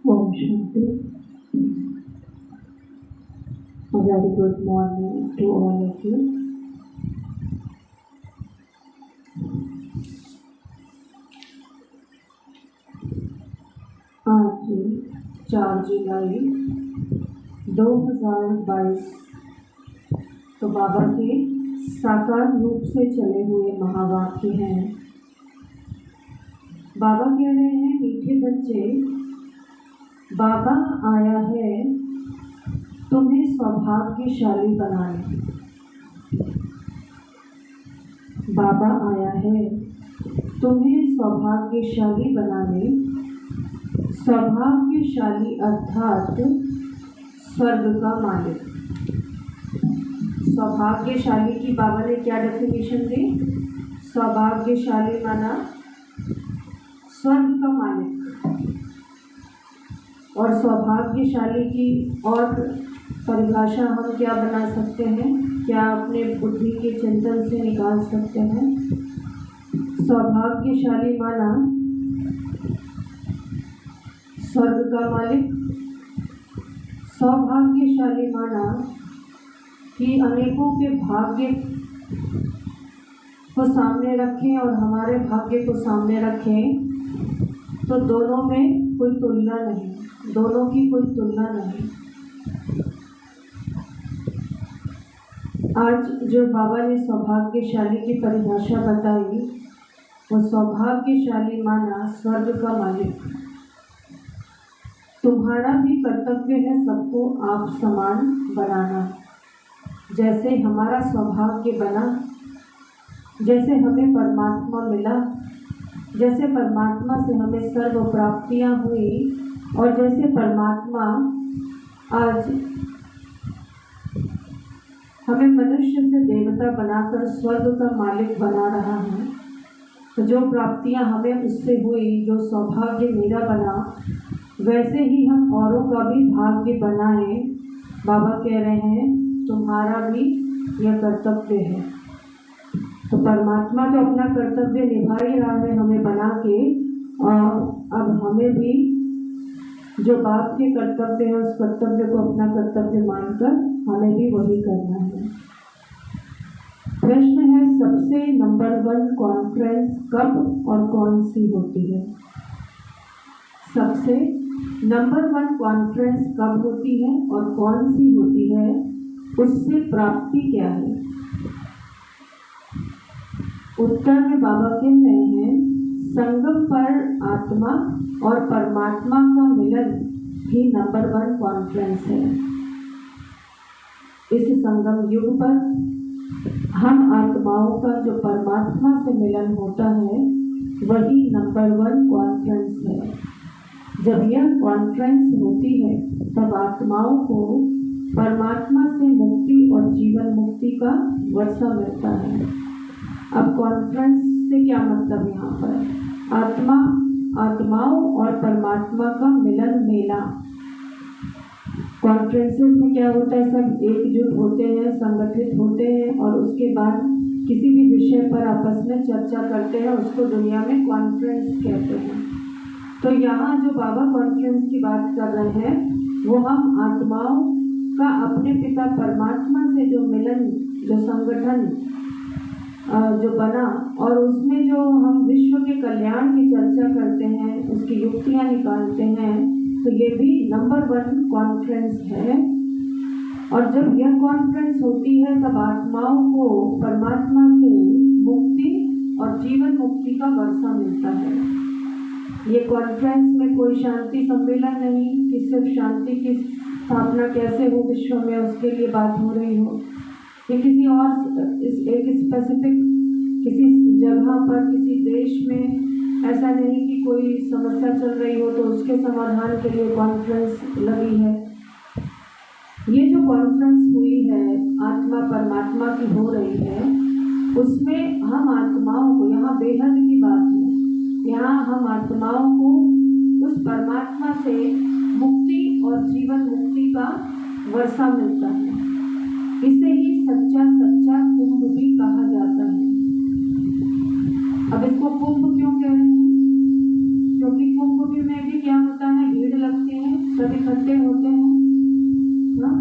Om Shanti. A very good morning to all of you. आज 4 जुलाई 2022 तो बाबा के साकार रूप से चले हुए महावाक्य हैं। बाबा कह रहे हैं, मीठे बच्चे, बाबा आया है तुम्हें सौभाग्यशाली बनाने। बाबा आया है तुम्हें सौभाग्यशाली बनाने। सौभाग्यशाली अर्थात स्वर्ग का मालिक। सौभाग्यशाली की बाबा ने क्या डेफिनेशन दी? सौभाग्यशाली माना स्वर्ग का मालिक। और सौभाग्यशाली की और परिभाषा हम क्या बना सकते हैं? क्या अपने बुद्धि के चिंतन से निकाल सकते हैं? सौभाग्यशाली माना स्वर्ग का मालिक। सौभाग्यशाली माना कि अनेकों के भाग्य को सामने रखें और हमारे भाग्य को सामने रखें तो दोनों में कोई तुलना नहीं, दोनों की कोई तुलना नहीं। आज जो बाबा ने सौभाग्यशाली की परिभाषा बताई वो सौभाग्यशाली माना स्वर्ग का मालिक। तुम्हारा भी कर्तव्य है सबको आप समान बनाना। जैसे हमारा सौभाग्य बना, जैसे हमें परमात्मा मिला, जैसे परमात्मा से हमें सर्व प्राप्तियाँ हुई और जैसे परमात्मा आज हमें मनुष्य से देवता बनाकर स्वर्ग का मालिक बना रहा है, तो जो प्राप्तियाँ हमें उससे हुई, जो सौभाग्य मेरा बना, वैसे ही हम औरों का भी भाग्य बनाएं। बाबा कह रहे हैं तुम्हारा भी यह कर्तव्य है। तो परमात्मा तो अपना कर्तव्य निभा ही रहा है हमें बना के, और अब हमें भी जो बाप के कर्तव्य है उस कर्तव्य को अपना कर्तव्य मानकर हमें भी वही करना है। प्रश्न है, सबसे नंबर 1 कॉन्फ्रेंस कब और कौन सी होती है? सबसे नंबर 1 कॉन्फ्रेंस कब होती है और कौन सी होती है? उससे प्राप्ति क्या है? उत्तर में बाबा कह रहे हैं, संगम पर आत्मा और परमात्मा का मिलन ही नंबर 1 कॉन्फ्रेंस है। इस संगम युग पर हम आत्माओं का जो परमात्मा से मिलन होता है वही नंबर 1 कॉन्फ्रेंस है। जब यह कॉन्फ्रेंस होती है तब आत्माओं को परमात्मा से मुक्ति और जीवन मुक्ति का वर्षा मिलता है। अब कॉन्फ्रेंस से क्या मतलब? यहाँ पर आत्माओं और परमात्मा का मिलन मेला। कॉन्फ्रेंसेस में क्या होता है? सब एकजुट होते हैं, संगठित होते हैं और उसके बाद किसी भी विषय पर आपस में चर्चा करते हैं, उसको दुनिया में कॉन्फ्रेंस कहते हैं। तो यहाँ जो बाबा कॉन्फ्रेंस की बात कर रहे हैं वो हम आत्माओं का अपने पिता परमात्मा से जो मिलन, जो संगठन जो बना और उसमें जो हम विश्व के कल्याण की चर्चा करते हैं, उसकी युक्तियाँ निकालते हैं, तो ये भी नंबर 1 कॉन्फ्रेंस है। और जब यह कॉन्फ्रेंस होती है तब आत्माओं को परमात्मा से मुक्ति और जीवन मुक्ति का वर्षा मिलता है। ये कॉन्फ्रेंस में कोई शांति सम्मेलन नहीं कि सिर्फ शांति की स्थापना कैसे हो विश्व में उसके लिए बात हो रही हो, ये किसी और एक स्पेसिफिक किसी जगह पर किसी देश में ऐसा नहीं कि कोई समस्या चल रही हो तो उसके समाधान के लिए कॉन्फ्रेंस लगी है। ये जो कॉन्फ्रेंस हुई है आत्मा परमात्मा की हो रही है, उसमें हम आत्माओं को, यहाँ बेहद की बात है, यहाँ हम आत्माओं को उस परमात्मा से मुक्ति और जीवन मुक्ति का वर्षा मिलता है। इसे ही सच्चा कुंभ भी कहा जाता है। सब इकट्ठे होते हैं ना।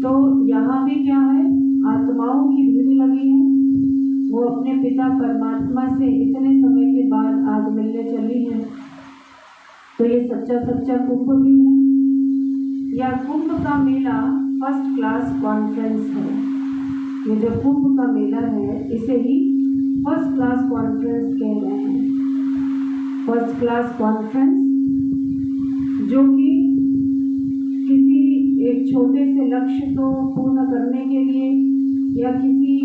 तो यहाँ भी क्या है, आत्माओं की भीड़ लगी है, वो अपने पिता परमात्मा से इतने समय के बाद आज मिलने चली है। तो ये सच्चा सच्चा कुंभ भी है, या कुंभ का मेला फर्स्ट क्लास कॉन्फ्रेंस है। ये जो कुंभ का मेला है इसे ही फर्स्ट क्लास कॉन्फ्रेंस कह रहे हैं। फर्स्ट क्लास कॉन्फ्रेंस जो कि किसी एक छोटे से लक्ष्य को पूर्ण करने के लिए या किसी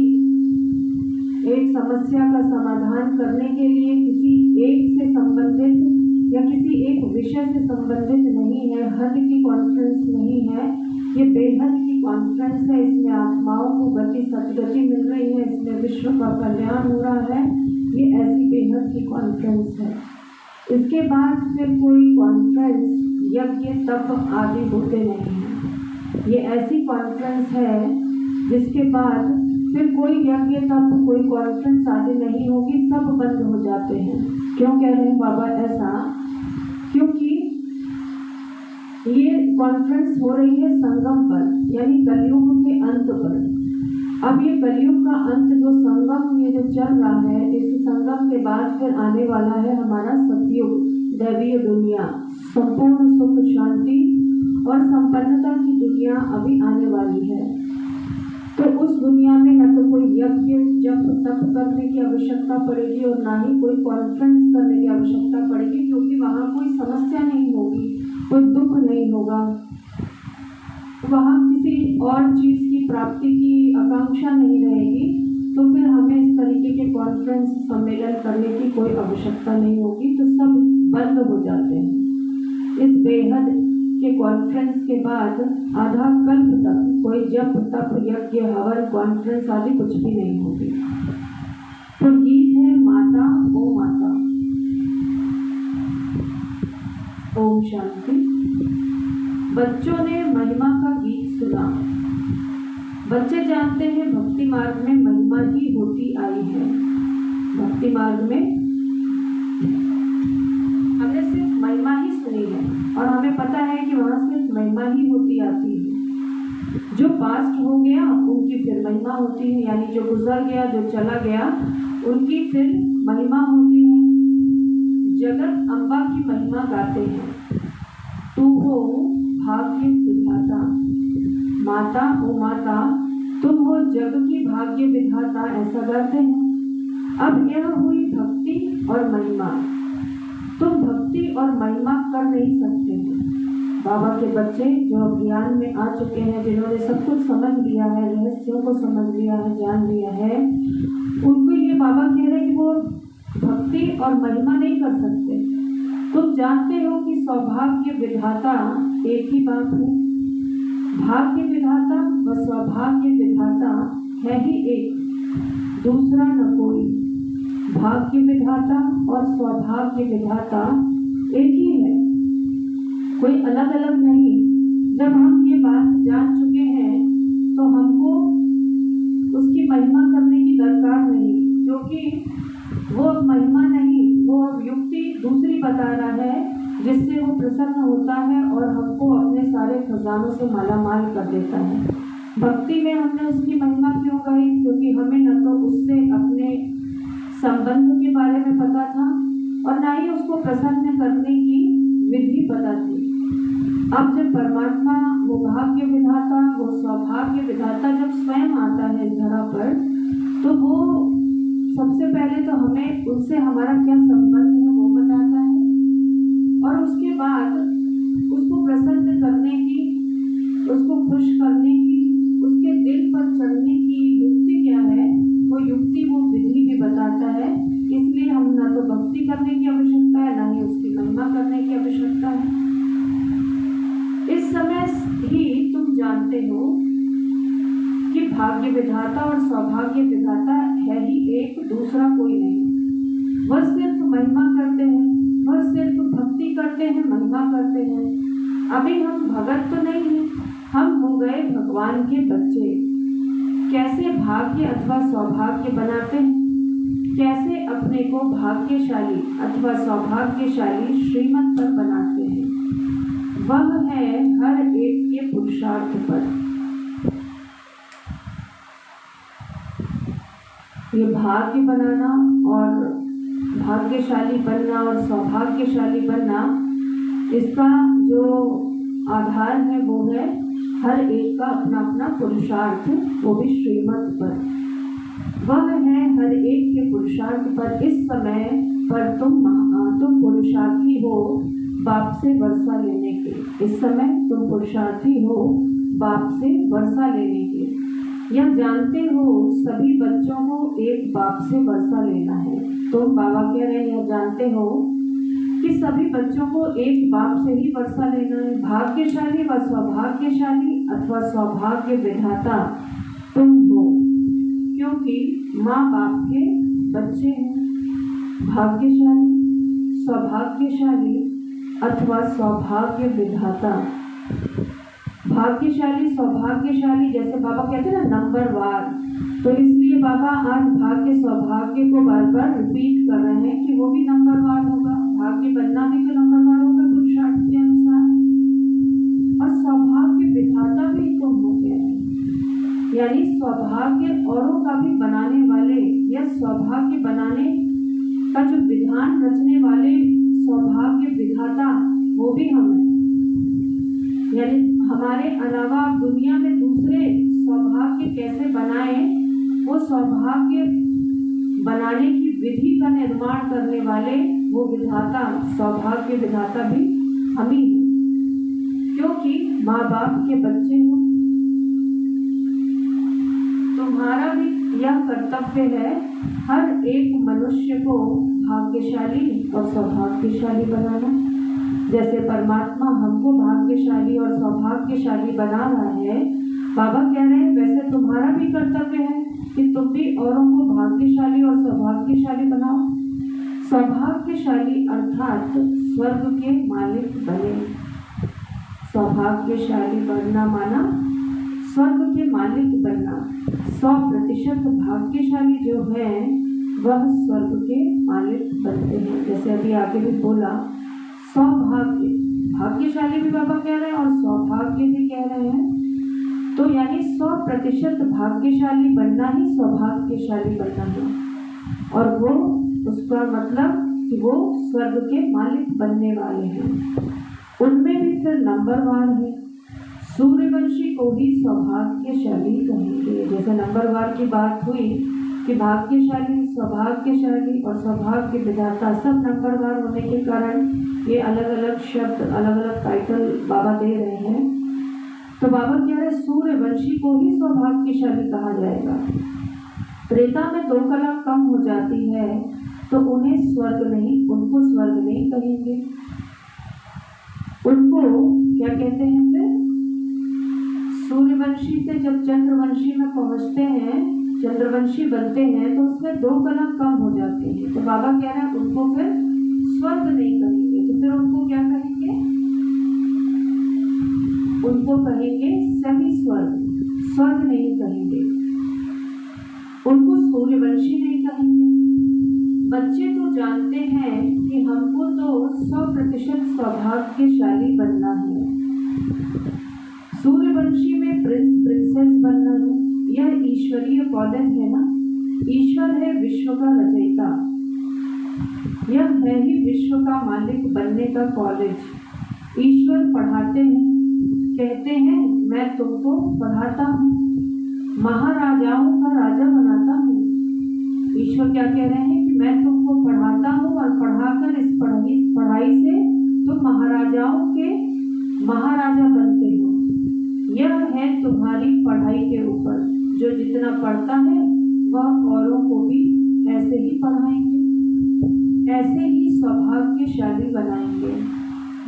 एक समस्या का समाधान करने के लिए किसी एक से संबंधित या किसी एक विषय से संबंधित नहीं है, हद की कॉन्फ्रेंस नहीं है। ये बेहद की कॉन्फ्रेंस है। इसमें आत्माओं को गति सदगति मिल रही है, इसमें विश्व का कल्याण हो रहा है। ये ऐसी बेहद की कॉन्फ्रेंस है। इसके बाद फिर कोई कॉन्फ्रेंस यज्ञ तप आदि होते नहीं हैं। ये ऐसी कॉन्फ्रेंस है जिसके बाद फिर कोई यज्ञ तप कोई कॉन्फ्रेंस आदि नहीं होगी, सब बंद हो जाते हैं। क्यों कह रहे हैं बाबा ऐसा? क्योंकि ये कॉन्फ्रेंस हो रही है संगम पर, यानी कलयुग के अंत पर। अब ये कलयुग का अंत जो संगम ये जो चल रहा है, इस संगम के बाद फिर आने वाला है हमारा सतयुग, दैवीय दुनिया, संपूर्ण सुख शांति और संपन्नता की दुनिया अभी आने वाली है। तो उस दुनिया में न तो कोई यज्ञ जप तप करने की आवश्यकता पड़ेगी और ना ही कोई कॉन्फ्रेंस करने की आवश्यकता पड़ेगी, क्योंकि वहाँ कोई समस्या नहीं होगी, कोई दुख नहीं होगा, वहाँ किसी और चीज़ की प्राप्ति की आकांक्षा नहीं रहेगी। तो फिर हमें इस तरीके के कॉन्फ्रेंस सम्मेलन करने की कोई आवश्यकता नहीं होगी। तो सब बंद हो जाते हैं। इस बेहद के कॉन्फ्रेंस के बाद आधा कल्प तक कोई जप तप यज्ञ हवन कॉन्फ्रेंस आदि कुछ भी नहीं होगी। तो गीत है माता ओ माता। ओम शांति। बच्चों ने महिमा का गीत सुना। बच्चे जानते हैं भक्ति मार्ग में महिमा ही होती आई है। भक्ति मार्ग में हमने सिर्फ महिमा ही सुनी है और हमें पता है कि वहाँ सिर्फ महिमा ही होती आती है। जो पास्ट हो गया उनकी फिर महिमा होती है, यानी जो गुजर गया जो चला गया उनकी फिर महिमा होती है। जगत अम्बा की महिमा गाते हैं। तू हो भाग्य विधाता, माता ओ माता तुम हो जग की भाग्य विधाता, ऐसा गाते हैं। अब यह हुई भक्ति और महिमा। तुम भक्ति और महिमा कर नहीं सकते हैं। बाबा के बच्चे जो अभियान में आ चुके हैं, जिन्होंने सब कुछ समझ लिया है, रहस्यों को समझ लिया है, जान लिया है, उनको ये बाबा कह रहे हैं कि वो भक्ति और महिमा नहीं कर सकते। तुम जानते हो कि सौभाग्य विधाता एक ही बात है। भाग्य विधाता व सौभाग्य विधाता है ही एक, दूसरा न कोई। भाग्य विधाता और सौभाग्य विधाता एक ही है, कोई अलग अलग नहीं। जब हम ये बात जान चुके हैं तो हमको उसकी महिमा करने की दरकार नहीं, क्योंकि वो महिमा नहीं, वो अब युक्ति दूसरी बता रहा है जिससे वो प्रसन्न होता है और हमको अपने सारे खजानों से मालामाल कर देता है। भक्ति में हमने उसकी महिमा क्यों गाई? क्योंकि हमें न तो उससे अपने संबंध के बारे में पता था और ना ही उसको प्रसन्न करने की विधि पता थी। अब जब परमात्मा वो भाग्य विधाता वो सौभाग्य विधाता जब स्वयं आता है इस धरा पर, तो वो सबसे पहले तो हमें उससे हमारा क्या संबंध है वो बताता है और उसके बाद उसको प्रसन्न करने की, उसको खुश करने की, उसके दिल पर चढ़ने की युक्ति क्या है, वो युक्ति वो विधि भी बताता है। इसलिए हम ना तो भक्ति करने की आवश्यकता है ना ही उसकी महिमा करने की आवश्यकता है। इस समय ही तुम जानते हो कि भाग्य विधाता और सौभाग्य विधाता है ही एक, दूसरा कोई नहीं। वह सिर्फ महिमा करते हैं, वह सिर्फ भक्ति करते हैं, महिमा करते हैं। अभी हम भगत तो नहीं हैं, हम हो गए भगवान के बच्चे। कैसे भाग्य अथवा सौभाग्य बनाते हैं, कैसे अपने को भाग्यशाली अथवा सौभाग्यशाली श्रीमत पर बनाते हैं। वह है हर एक के पुरुषार्थ पर। ये भाग्य बनाना और भाग्यशाली बनना और सौभाग्यशाली बनना, इसका जो आधार है वो है हर एक का अपना अपना पुरुषार्थ, वो भी श्रीमत पर। वह है हर एक के पुरुषार्थ पर। इस समय पर तुम पुरुषार्थी हो बाप से वर्षा लेने के। इस समय तुम पुरुषार्थी हो बाप से वर्षा लेने के। यह जानते हो सभी बच्चों को एक बाप से वर्षा लेना है। तुम बाबा कह रहे हैं, यह जानते हो कि सभी बच्चों को एक बाप से ही वर्षा लेना है। भाग्यशाली व सौभाग्यशाली अथवा सौभाग्य विधाता तुम हो, क्योंकि माँ बाप के बच्चे हैं। भाग्यशाली, सौभाग्यशाली अथवा सौभाग्य विधाता। भाग्यशाली, सौभाग्यशाली, जैसे बाबा कहते हैं ना नंबरवार, तो इसलिए बाबा आज भाग्य सौभाग्य को बार बार रिपीट कर रहे हैं कि वो भी नंबरवार होगा। भाग्य बनना भी तो नंबरवार होगा पुरुषार्थ के अनुसार, और सौभाग्य विधाता भी तुम हो गए, यानी सौभाग्य औरों का भी बनाने वाले, या सौभाग्य बनाने का जो विधान रचने वाले सौभाग्य विधाता वो भी हम हैं। यानी हमारे अलावा दुनिया में दूसरे सौभाग्य कैसे बनाए, वो सौभाग्य बनाने की विधि का निर्माण करने वाले वो विधाता, सौभाग्य विधाता भी हम ही हैं, क्योंकि माँ बाप के बच्चे हो। तुम्हारा भी यह कर्तव्य है हर एक मनुष्य को भाग्यशाली और सौभाग्यशाली बनाना। जैसे परमात्मा हमको भाग्यशाली और सौभाग्यशाली बना रहा है, बाबा कह रहे हैं वैसे तुम्हारा भी कर्तव्य है कि तुम भी औरों को भाग्यशाली और सौभाग्यशाली बनाओ। सौभाग्यशाली अर्थात स्वर्ग के मालिक बने। सौभाग्यशाली बनना माना स्वर्ग के मालिक बनना। 100% भाग्यशाली जो है वह स्वर्ग के मालिक बनते हैं। जैसे अभी आगे भी बोला, सौभाग्य, भाग्यशाली भी बाबा कह रहे हैं और सौभाग्य भी कह रहे हैं। तो यानी 100% भाग्यशाली बनना ही सौभाग्यशाली बनना है, और वो उसका मतलब कि वो स्वर्ग के मालिक बनने वाले हैं। उनमें भी फिर नंबरवार है। सूर्यवंशी को भी सौभाग्यशाली कहेंगे। जैसे नंबरवार की बात हुई कि भाग्यशाली, सौभाग्यशाली और सौभाग्य विधाता सब नंबरवार होने के कारण ये अलग अलग शब्द, अलग अलग टाइटल बाबा दे रहे हैं। तो बाबा कह रहे सूर्यवंशी को ही सौभाग्यशाली कहा जाएगा। त्रेता में 2 कला कम हो जाती है तो उन्हें स्वर्ग नहीं, उनको स्वर्ग नहीं कहेंगे। उनको क्या कहते हैं फिर? सूर्यवंशी से जब चंद्रवंशी में पहुंचते हैं, चंद्रवंशी बनते हैं, तो उसमें 2 कला कम हो जाती है। तो बाबा कह रहे हैं उनको फिर स्वर्ग नहीं कहेंगे, तो फिर उनको क्या कहेंगे? उनको कहेंगे सेमी स्वर्ग, स्वर्ग नहीं कहेंगे, उनको सूर्यवंशी नहीं कहेंगे। बच्चे तो जानते हैं कि हमको तो 100% सौभाग्यशाली बनना है। सूर्यवंशी में प्रिंसेस बनना है। यह ईश्वरीय कॉलेज है ना, ईश्वर है विश्व का रचयिता, यह है ही विश्व का मालिक बनने का कॉलेज। ईश्वर पढ़ाते हैं, कहते हैं मैं तुमको पढ़ाता हूँ, महाराजाओं का राजा बनाता हूँ। ईश्वर क्या कह रहे हैं कि मैं तुमको पढ़ाता हूँ और पढ़ाकर इस पढ़ाई से तुम महाराजाओं के महाराजा बनते हो। यह है तुम्हारी पढ़ाई के ऊपर। जो जितना पढ़ता है वह औरों को भी ऐसे ही पढ़ाएंगे, ऐसे ही सौभाग्यशाली बनाएंगे।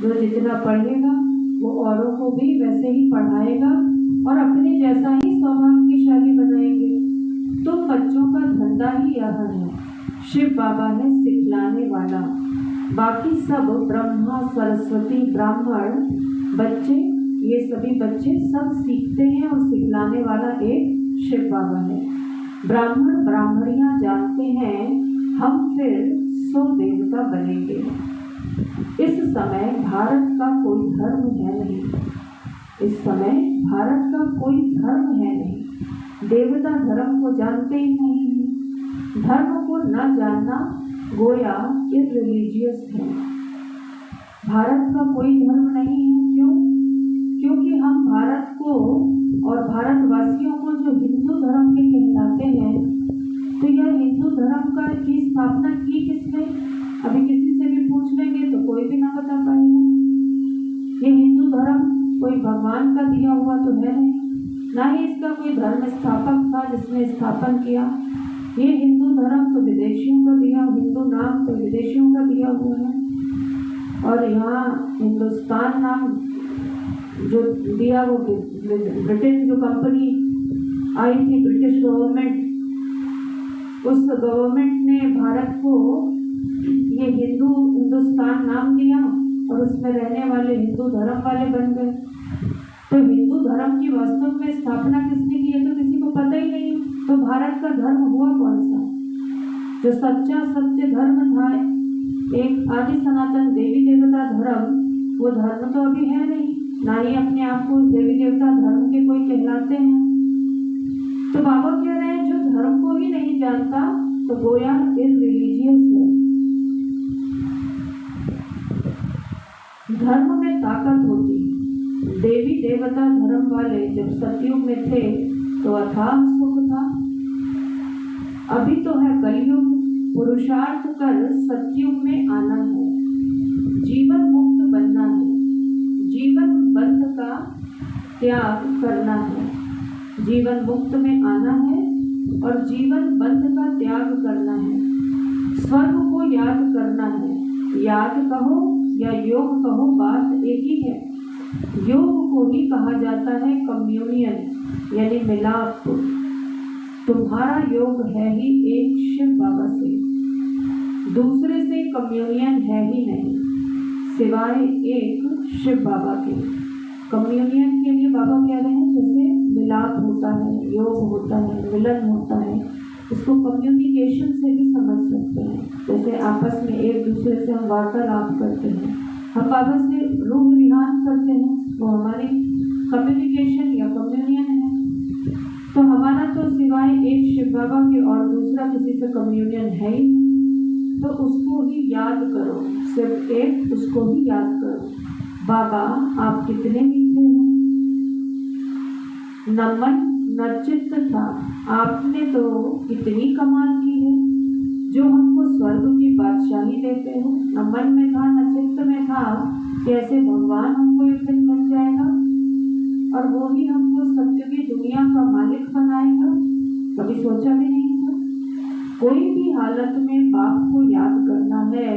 जो जितना पढ़ेगा वो औरों को भी वैसे ही पढ़ाएगा और अपने जैसा ही सौभाग्यशाली बनाएंगे। तुम बच्चों का धंधा ही यह है। शिव बाबा है सिखलाने वाला, बाकी सब ब्रह्मा, सरस्वती, ब्राह्मण बच्चे, ये सभी बच्चे सब सीखते हैं और सिखलाने वाला एक शिव बाबा है। ब्राह्मण ब्राह्मणियाँ जानते हैं हम फिर 100 देवता बनेंगे। इस समय भारत का कोई कोई धर्म है नहीं। इस समय भारत का कोई धर्म है नहीं। देवता धर्म को जानते ही नहीं है। धर्म को न जानना गोया इररिलीजियस है। भारत का कोई धर्म नहीं है। क्यों? क्योंकि हम भारत को और भारतवासियों को जो हिंदू धर्म के कहलाते हैं, तो यह हिंदू धर्म का की स्थापना की किसने? अभी किसी से भी पूछ लेंगे तो कोई भी ना बता पाएगा। ये हिंदू धर्म कोई भगवान का दिया हुआ तो है नहीं, ना ही इसका कोई धर्म स्थापक था जिसने स्थापन किया। ये हिंदू धर्म तो विदेशियों का दिया, हिंदू नाम तो विदेशियों का दिया हुआ है। और यहाँ हिंदुस्तान नाम जो दिया वो ब्रिटिश जो कंपनी आई थी, ब्रिटिश गवर्नमेंट, उस गवर्नमेंट ने भारत को ये हिंदुस्तान नाम दिया और उसमें रहने वाले हिंदू धर्म वाले बन गए। तो हिंदू धर्म की वास्तव में स्थापना किसने की है तो किसी को पता ही नहीं। तो भारत का धर्म हुआ कौन सा? जो सच्चा सत्य धर्म था, एक आदि सनातन देवी देवता धर्म, वो धर्म तो अभी है नहीं, ना ही अपने आप को देवी देवता धर्म के कोई कहलाते हैं। तो बाबा कह रहे हैं जो धर्म को ही नहीं जानता तो गोया इररिलीजियस है। धर्म में ताकत होती है। देवी देवता धर्म वाले जब सतयुग में थे तो अथाह सुख था। अभी तो है कलयुग, पुरुषार्थ कर सतयुग में आना है, जीवन मुक्त बनना है, जीवन बंध का त्याग करना है, जीवन मुक्त में आना है और जीवन बंध का त्याग करना है। स्वर्ग को याद करना है। याद कहो या योग कहो, बात एक ही है। योग को ही कहा जाता है कम्युनियन, यानी मिलाप। तुम्हारा योग है ही एक शिव बाबा से, दूसरे से कम्युनियन है ही नहीं सिवाय एक शिव बाबा के। कम्युनियन के लिए बाबा कह रहे हैं जैसे मिलाप होता है, योग होता है, मिलन होता है, इसको कम्युनिकेशन से भी समझ सकते हैं। जैसे आपस में एक दूसरे से हम वार्तालाप करते हैं, हम बाबा से रूह रिहान करते हैं, वो हमारी कम्युनिकेशन या कम्युनियन है। तो हमारा तो सिवाय एक शिव बाबा के और दूसरा किसी से कम्युनियन है ही, तो उसको ही याद करो, सिर्फ एक उसको ही याद करो। बाबा आप कितने मीठे हो, न मन न चित्त था, आपने तो कितनी कमाल की है, जो हमको स्वर्ग की बादशाही देते हो। न मन में था न चित्त में था कि ऐसे भगवान हमको एक दिन बन जाएगा और वो ही हमको सत्य की दुनिया का मालिक बनाएगा। कभी सोचा भी नहीं था। कोई भी हालत में बाप को याद करना है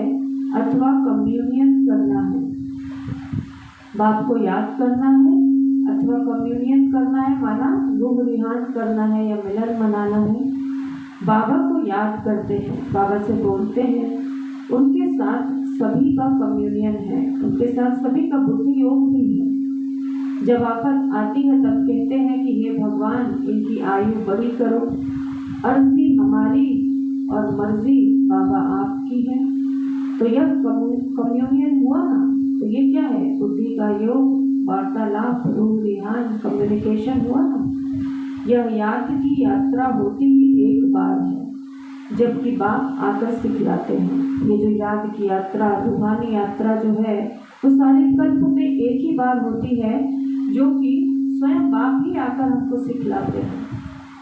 अथवा कम्युनियन करना है। बाप को याद करना है अथवा कम्युनियन करना है, माना रूह रिहान करना है या मिलन मनाना है। बाबा को याद करते हैं, बाबा से बोलते हैं, उनके साथ सभी का कम्युनियन है, उनके साथ सभी का बुद्धि योग भी है। जब आफत आती है तब कहते हैं कि हे भगवान इनकी आयु बड़ी करो, अर्जी हमारी और मर्जी बाबा आपकी है। तो यह कम्युनियन हुआ ना, तो ये क्या है? बुद्धि का योग, वार्तालाप, रूह रिहान, कम्युनिकेशन हुआ ना। यह याद की यात्रा होती ही एक बार है, जबकि बाप आकर सिखलाते हैं। ये जो याद की यात्रा, रूहानी यात्रा जो है, वो सारे कल्प में एक ही बार होती है, जो कि स्वयं बाप ही आकर हमको सिखलाते हैं।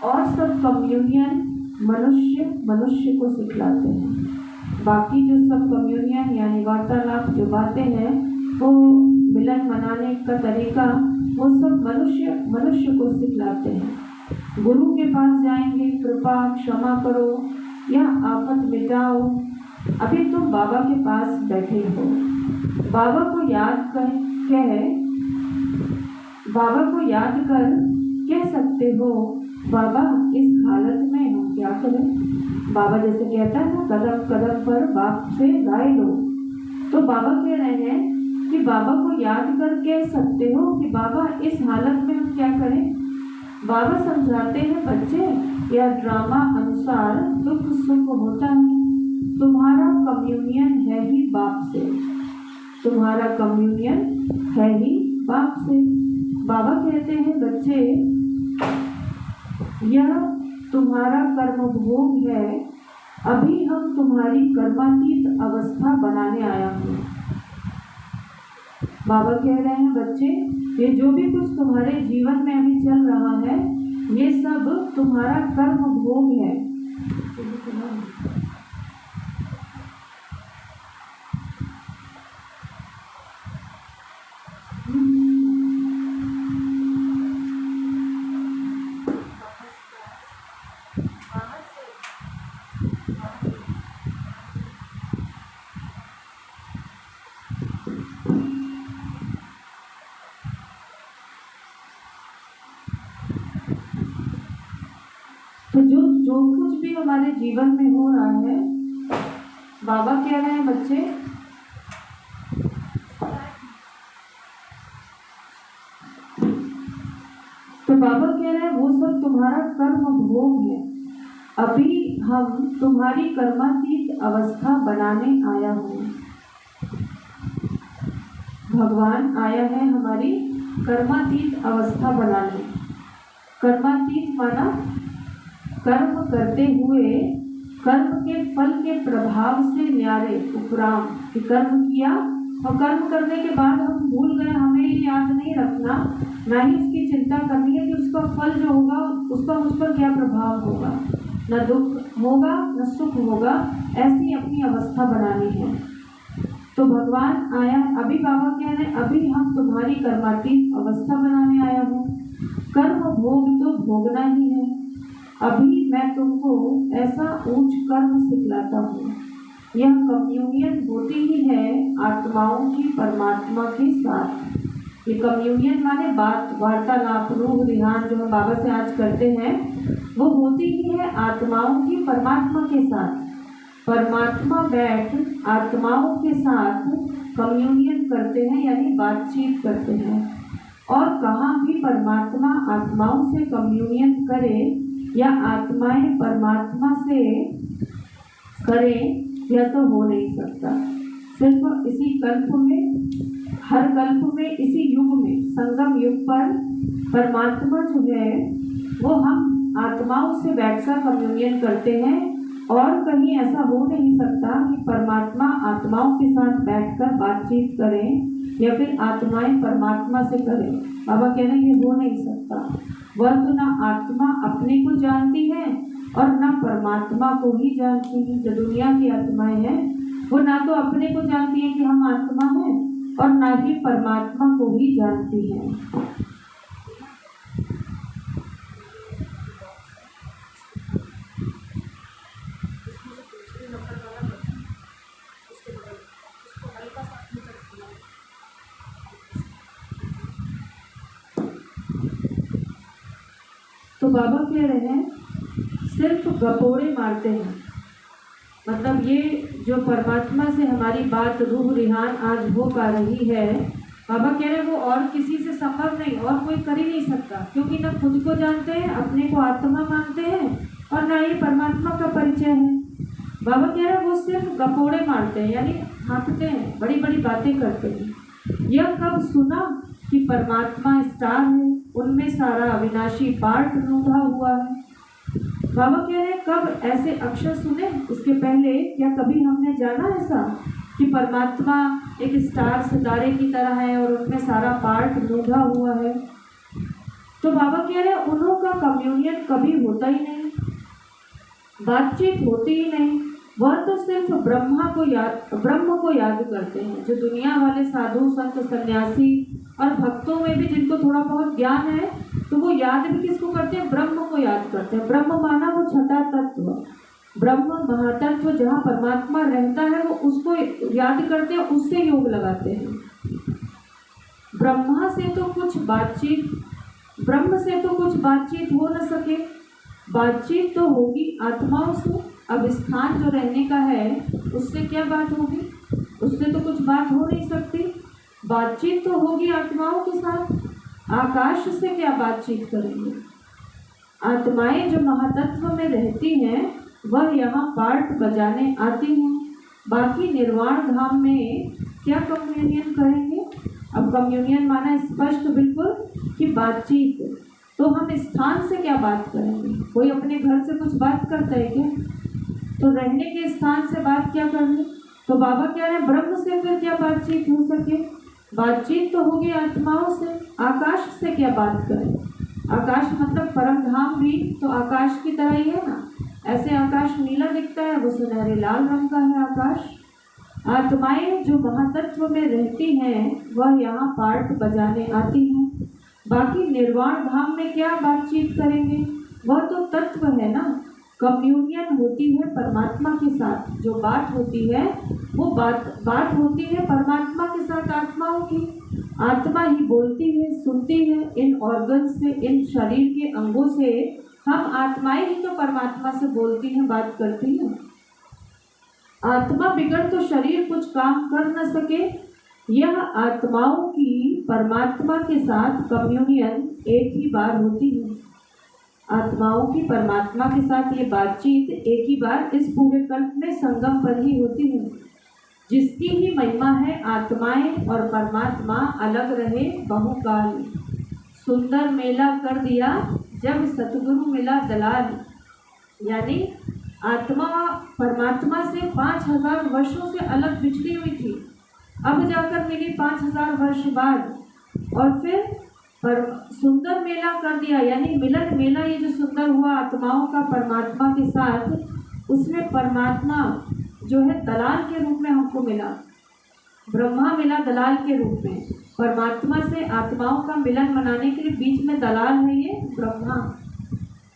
और सब कम्युनियन मनुष्य को सिखलाते हैं। बाकी जो सब कम्युनियन यानी वार्तालाप जो बातें हैं, वो मिलन मनाने का तरीका, वो सब मनुष्य को सिखलाते हैं। गुरु के पास जाएंगे, कृपा क्षमा करो या आफत मिटाओ। अभी तुम बाबा के पास बैठे हो, बाबा को याद कर कह सकते हो, बाबा इस हालत में हम क्या करें। बाबा जैसे कहता है ना, कदम कदम पर बाप से राय लो। तो बाबा कह रहे हैं कि बाबा को याद कर कह सकते हो कि बाबा इस हालत में हम क्या करें। बाबा समझाते हैं, बच्चे यह ड्रामा अनुसार दुख सुख होता है, तुम्हारा कम्युनियन है ही बाप से। तुम्हारा कम्युनियन है ही बाप से। बाबा कहते हैं बच्चे, यह तुम्हारा कर्म भोग है, अभी हम तुम्हारी कर्मातीत अवस्था बनाने आया हूँ। बाबा कह रहे हैं बच्चे, ये जो भी कुछ तुम्हारे जीवन में अभी चल रहा है, ये सब तुम्हारा कर्म भोग है। तो जो कुछ भी हमारे जीवन में हो रहा है, बाबा कह रहे हैं बच्चे, तो बाबा कह रहे हैं वो सब तुम्हारा कर्म भोग है, अभी हम तुम्हारी कर्मातीत अवस्था बनाने आया हूँ। भगवान आया है हमारी कर्मातीत अवस्था बनाने। कर्मातीत माना कर्म करते हुए कर्म के फल के प्रभाव से न्यारे उपराम, कि कर्म किया और कर्म करने के बाद हम भूल गए, हमें ये याद नहीं रखना, ना ही उसकी चिंता करनी है कि उसका फल जो होगा उसका मुझ पर क्या प्रभाव होगा, न दुख होगा न सुख होगा, ऐसी अपनी अवस्था बनानी है। तो भगवान आया, अभी बाबा कह रहे हैं अभी हम तुम्हारी कर्मातीत अवस्था बनाने आया हूँ। कर्म भोग तो भोगना ही है, अभी मैं तुमको ऐसा उच्च कर्म सिखलाता हूँ। यह कम्युनियन होती ही है आत्माओं की परमात्मा के साथ। ये कम्युनियन माने बात, वार्तालाप, रूह ध्यान जो हम बाबा से आज करते हैं, वो होती ही है आत्माओं की परमात्मा के साथ। परमात्मा बैठ आत्माओं के साथ कम्युनियन करते हैं, यानी बातचीत करते हैं। और कहाँ भी परमात्मा आत्माओं से कम्युनियन करे या आत्माएं परमात्मा से करें, यह तो हो नहीं सकता। सिर्फ इसी कल्प में, हर कल्प में, इसी युग में, संगम युग पर परमात्मा जो है वो हम आत्माओं से बैठकर कम्युनियन करते हैं, और कहीं ऐसा हो नहीं सकता कि परमात्मा आत्माओं के साथ बैठकर बातचीत करें या फिर आत्माएं परमात्मा से करें। बाबा कह रहे हैं ये हो नहीं सकता। वह तो ना आत्मा अपने को जानती है और ना परमात्मा को ही जानती है। जो दुनिया की आत्माएं हैं वो ना तो अपने को जानती है कि हम आत्मा हैं और ना ही परमात्मा को ही जानती है। तो बाबा कह रहे हैं सिर्फ गपोड़े मारते हैं, मतलब ये जो परमात्मा से हमारी बात रूह रिहान आज हो पा रही है, बाबा कह रहे हैं वो और किसी से संभव नहीं, और कोई कर ही नहीं सकता, क्योंकि ना खुद को जानते हैं, अपने को आत्मा मानते हैं और ना ही परमात्मा का परिचय है। बाबा कह रहे हैं वो सिर्फ गपोड़े मारते हैं, यानी हाँकते हैं, बड़ी बड़ी बातें करते हैं। यह कब सुना कि परमात्मा स्टार है, उनमें सारा अविनाशी पार्ट रूढ़ा हुआ है। बाबा कह रहे हैं कब ऐसे अक्षर सुने, इसके पहले क्या कभी हमने जाना ऐसा कि परमात्मा एक स्टार सितारे की तरह है और उनमें सारा पार्ट रूढ़ा हुआ है। तो बाबा कह रहे हैं उन्हों का कम्युनियन कभी होता ही नहीं, बातचीत होती ही नहीं। वह तो सिर्फ ब्रह्म को याद करते हैं। जो दुनिया वाले साधु संत सन्यासी और भक्तों में भी जिनको थोड़ा बहुत ज्ञान है, तो वो याद भी किसको करते हैं, ब्रह्म को याद करते हैं। ब्रह्म माना वो छठा तत्व, ब्रह्म महातत्व जहाँ परमात्मा रहता है, वो उसको याद करते हैं, उससे योग लगाते हैं। ब्रह्म से तो कुछ बातचीत हो न सके, बातचीत तो होगी आत्माओं से। अब स्थान जो रहने का है उससे क्या बात होगी, उससे तो कुछ बात हो नहीं सकती। बातचीत तो होगी आत्माओं के साथ। आकाश से क्या बातचीत करेंगे। आत्माएं जो महातत्व में रहती हैं वह यहाँ पार्ट बजाने आती हैं। बाकी निर्वाण धाम में क्या कम्युनियन करेंगे? अब कम्युनियन माना स्पष्ट बिल्कुल कि बातचीत। तो हम स्थान से क्या बात करेंगे? कोई अपने घर से कुछ बात करता है क्या? तो रहने के स्थान से बात क्या करनी? तो बाबा कह रहे हैं ब्रह्म से फिर क्या बातचीत हो सके? बातचीत तो होगी आत्माओं से। आकाश से क्या बात करें? आकाश मतलब परम धाम भी तो आकाश की तरह ही है ना। ऐसे आकाश नीला दिखता है, वो सुनहरे लाल रंग का है आकाश। आत्माएं जो महातत्व में रहती हैं वह यहाँ पार्ट बजाने आती हैं। बाकी निर्वाण धाम में क्या बातचीत करेंगे? वह तो तत्व है ना। कम्युनियन होती है परमात्मा के साथ। जो बात होती है वो बात होती है परमात्मा के साथ आत्माओं की। आत्मा ही बोलती है, सुनती है। इन ऑर्गन से, इन शरीर के अंगों से हम आत्माएं ही तो परमात्मा से बोलती हैं, बात करती हैं। आत्मा बिगड़ तो शरीर कुछ काम कर न सके। यह आत्माओं की परमात्मा के साथ कम्युनियन एक ही बार होती है। आत्माओं की परमात्मा के साथ ये बातचीत एक ही बार इस पूरे कल्प में संगम पर ही होती है। जिसकी ही महिमा है आत्माएं और परमात्मा अलग रहे बहुकाल। सुंदर मेला कर दिया जब सतगुरु मिला दलाल। यानी आत्मा परमात्मा से 5000 वर्षों से अलग बिछड़ी हुई थी, अब जाकर मिली 5000 वर्ष बाद। और फिर पर सुंदर मेला कर दिया, यानी मिलन मेला ये जो सुंदर हुआ आत्माओं का परमात्मा के साथ, उसमें परमात्मा जो है दलाल के रूप में हमको मिला। ब्रह्मा मिला दलाल के रूप में। परमात्मा से आत्माओं का मिलन मनाने के लिए बीच में दलाल है ये ब्रह्मा।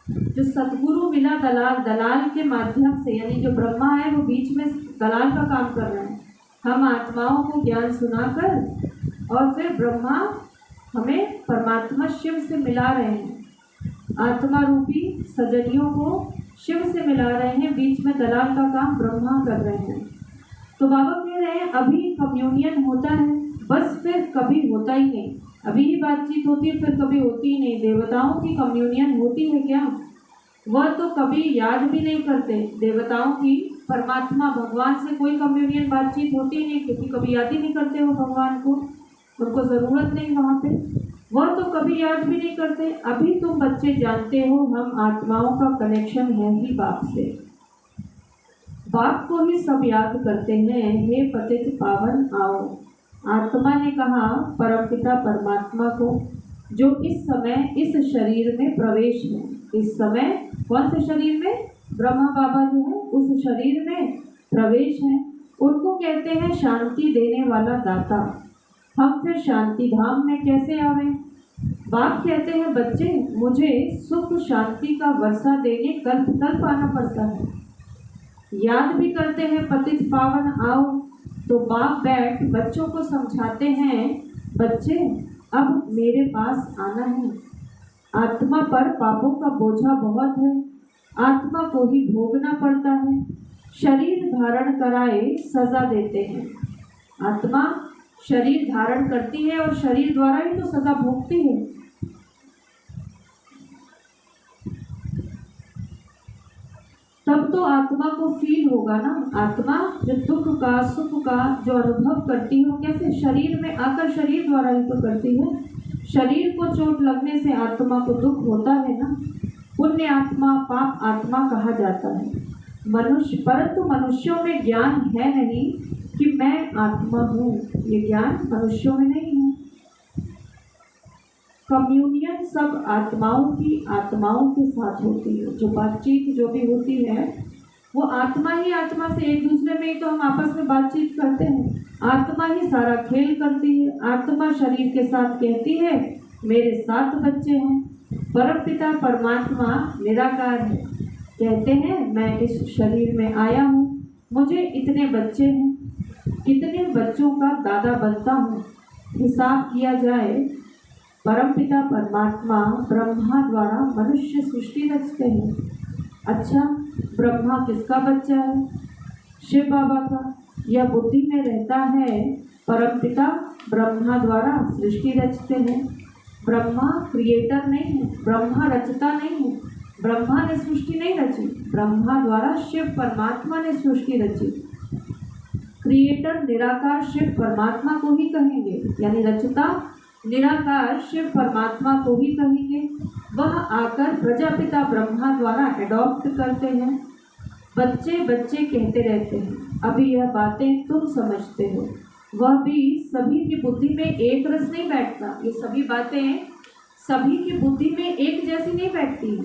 जो सतगुरु मिला दलाल के माध्यम से, यानी जो ब्रह्मा है वो बीच में दलाल का काम कर रहे हैं। हम आत्माओं को ज्ञान सुनाकर और फिर ब्रह्मा हमें परमात्मा शिव से मिला रहे हैं। आत्मा रूपी सजनियों को शिव से मिला रहे हैं, बीच में दलाल का काम ब्रह्मा कर रहे हैं। तो बाबा कह रहे हैं अभी कम्युनियन होता है, बस फिर कभी होता ही नहीं। अभी ही बातचीत होती है, फिर कभी होती ही नहीं। देवताओं की कम्युनियन होती है क्या? वह तो कभी याद भी नहीं करते। देवताओं की परमात्मा भगवान से कोई कम्युनियन बातचीत होती ही नहीं, क्योंकि कभी याद ही नहीं करते वो भगवान को, उनको ज़रूरत नहीं वहाँ पे। वह तो कभी याद भी नहीं करते। अभी तुम बच्चे जानते हो हम आत्माओं का कनेक्शन है ही बाप से। बाप को ही सब याद करते हैं, हे पतित पावन आओ। आत्मा ने कहा परमपिता परमात्मा को, जो इस समय इस शरीर में प्रवेश है। इस समय कौन से शरीर में? ब्रह्मा बाबा जो है उस शरीर में प्रवेश है। उनको कहते हैं शांति देने वाला दाता। हम फिर शांति धाम में कैसे आवे? बाप कहते हैं बच्चे मुझे सुख शांति का वर्षा देने कल्प कल्प आना पड़ता है। याद भी करते हैं पतित पावन आओ। तो बाप बैठ बच्चों को समझाते हैं, बच्चे अब मेरे पास आना है। आत्मा पर पापों का बोझा बहुत है, आत्मा को ही भोगना पड़ता है। शरीर धारण कराए सजा देते हैं। आत्मा शरीर धारण करती है और शरीर द्वारा ही तो सजा भोगती है। तब तो आत्मा को फील होगा ना। आत्मा जो दुख का सुख का जो अनुभव करती है कैसे? शरीर में आकर शरीर द्वारा ही तो करती है। शरीर को चोट लगने से आत्मा को दुख होता है ना। पुण्य आत्मा पाप आत्मा कहा जाता है मनुष्य, परंतु मनुष्यों में ज्ञान है नहीं कि मैं आत्मा हूँ। ये ज्ञान मनुष्यों में नहीं है। कम्युनियन सब आत्माओं की आत्माओं के साथ होती है। जो बातचीत जो भी होती है वो आत्मा ही आत्मा से, एक दूसरे में ही तो हम आपस में बातचीत करते हैं। आत्मा ही सारा खेल करती है। आत्मा शरीर के साथ कहती है मेरे 7 बच्चे हैं। परमपिता परमात्मा निराकार है, कहते हैं मैं इस शरीर में आया हूँ, मुझे इतने बच्चे हैं, कितने बच्चों का दादा बनता हूँ। हिसाब किया जाए परमपिता परमात्मा ब्रह्मा द्वारा मनुष्य सृष्टि रचते हैं। अच्छा, ब्रह्मा किसका बच्चा है? शिव बाबा का। यह बुद्धि में रहता है परमपिता ब्रह्मा द्वारा सृष्टि रचते हैं। ब्रह्मा क्रिएटर नहीं है, ब्रह्मा रचता नहीं है। ब्रह्मा ने सृष्टि नहीं रची, ब्रह्मा द्वारा शिव परमात्मा ने सृष्टि रची। क्रिएटर निराकार शिव परमात्मा को ही कहेंगे, यानी रचता निराकार शिव परमात्मा को ही कहेंगे। वह आकर प्रजापिता ब्रह्मा द्वारा एडॉप्ट करते हैं। बच्चे बच्चे कहते रहते हैं, अभी यह बातें तुम समझते हो। वह भी सभी की बुद्धि में एक रस नहीं बैठता। ये सभी बातें सभी की बुद्धि में एक जैसी नहीं बैठती।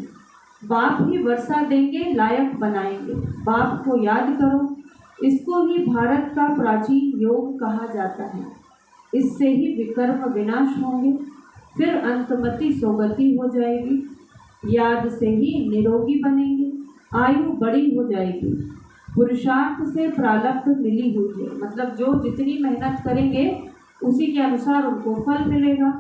बाप ही वर्षा देंगे, लायक बनाएंगे। बाप को याद करो। इसको ही भारत का प्राचीन योग कहा जाता है। इससे ही विकर्म विनाश होंगे, फिर अंतमति सोगति हो जाएगी। याद से ही निरोगी बनेंगे, आयु बड़ी हो जाएगी। पुरुषार्थ से प्रारब्ध मिली हुई है, मतलब जो जितनी मेहनत करेंगे उसी के अनुसार उनको फल मिलेगा।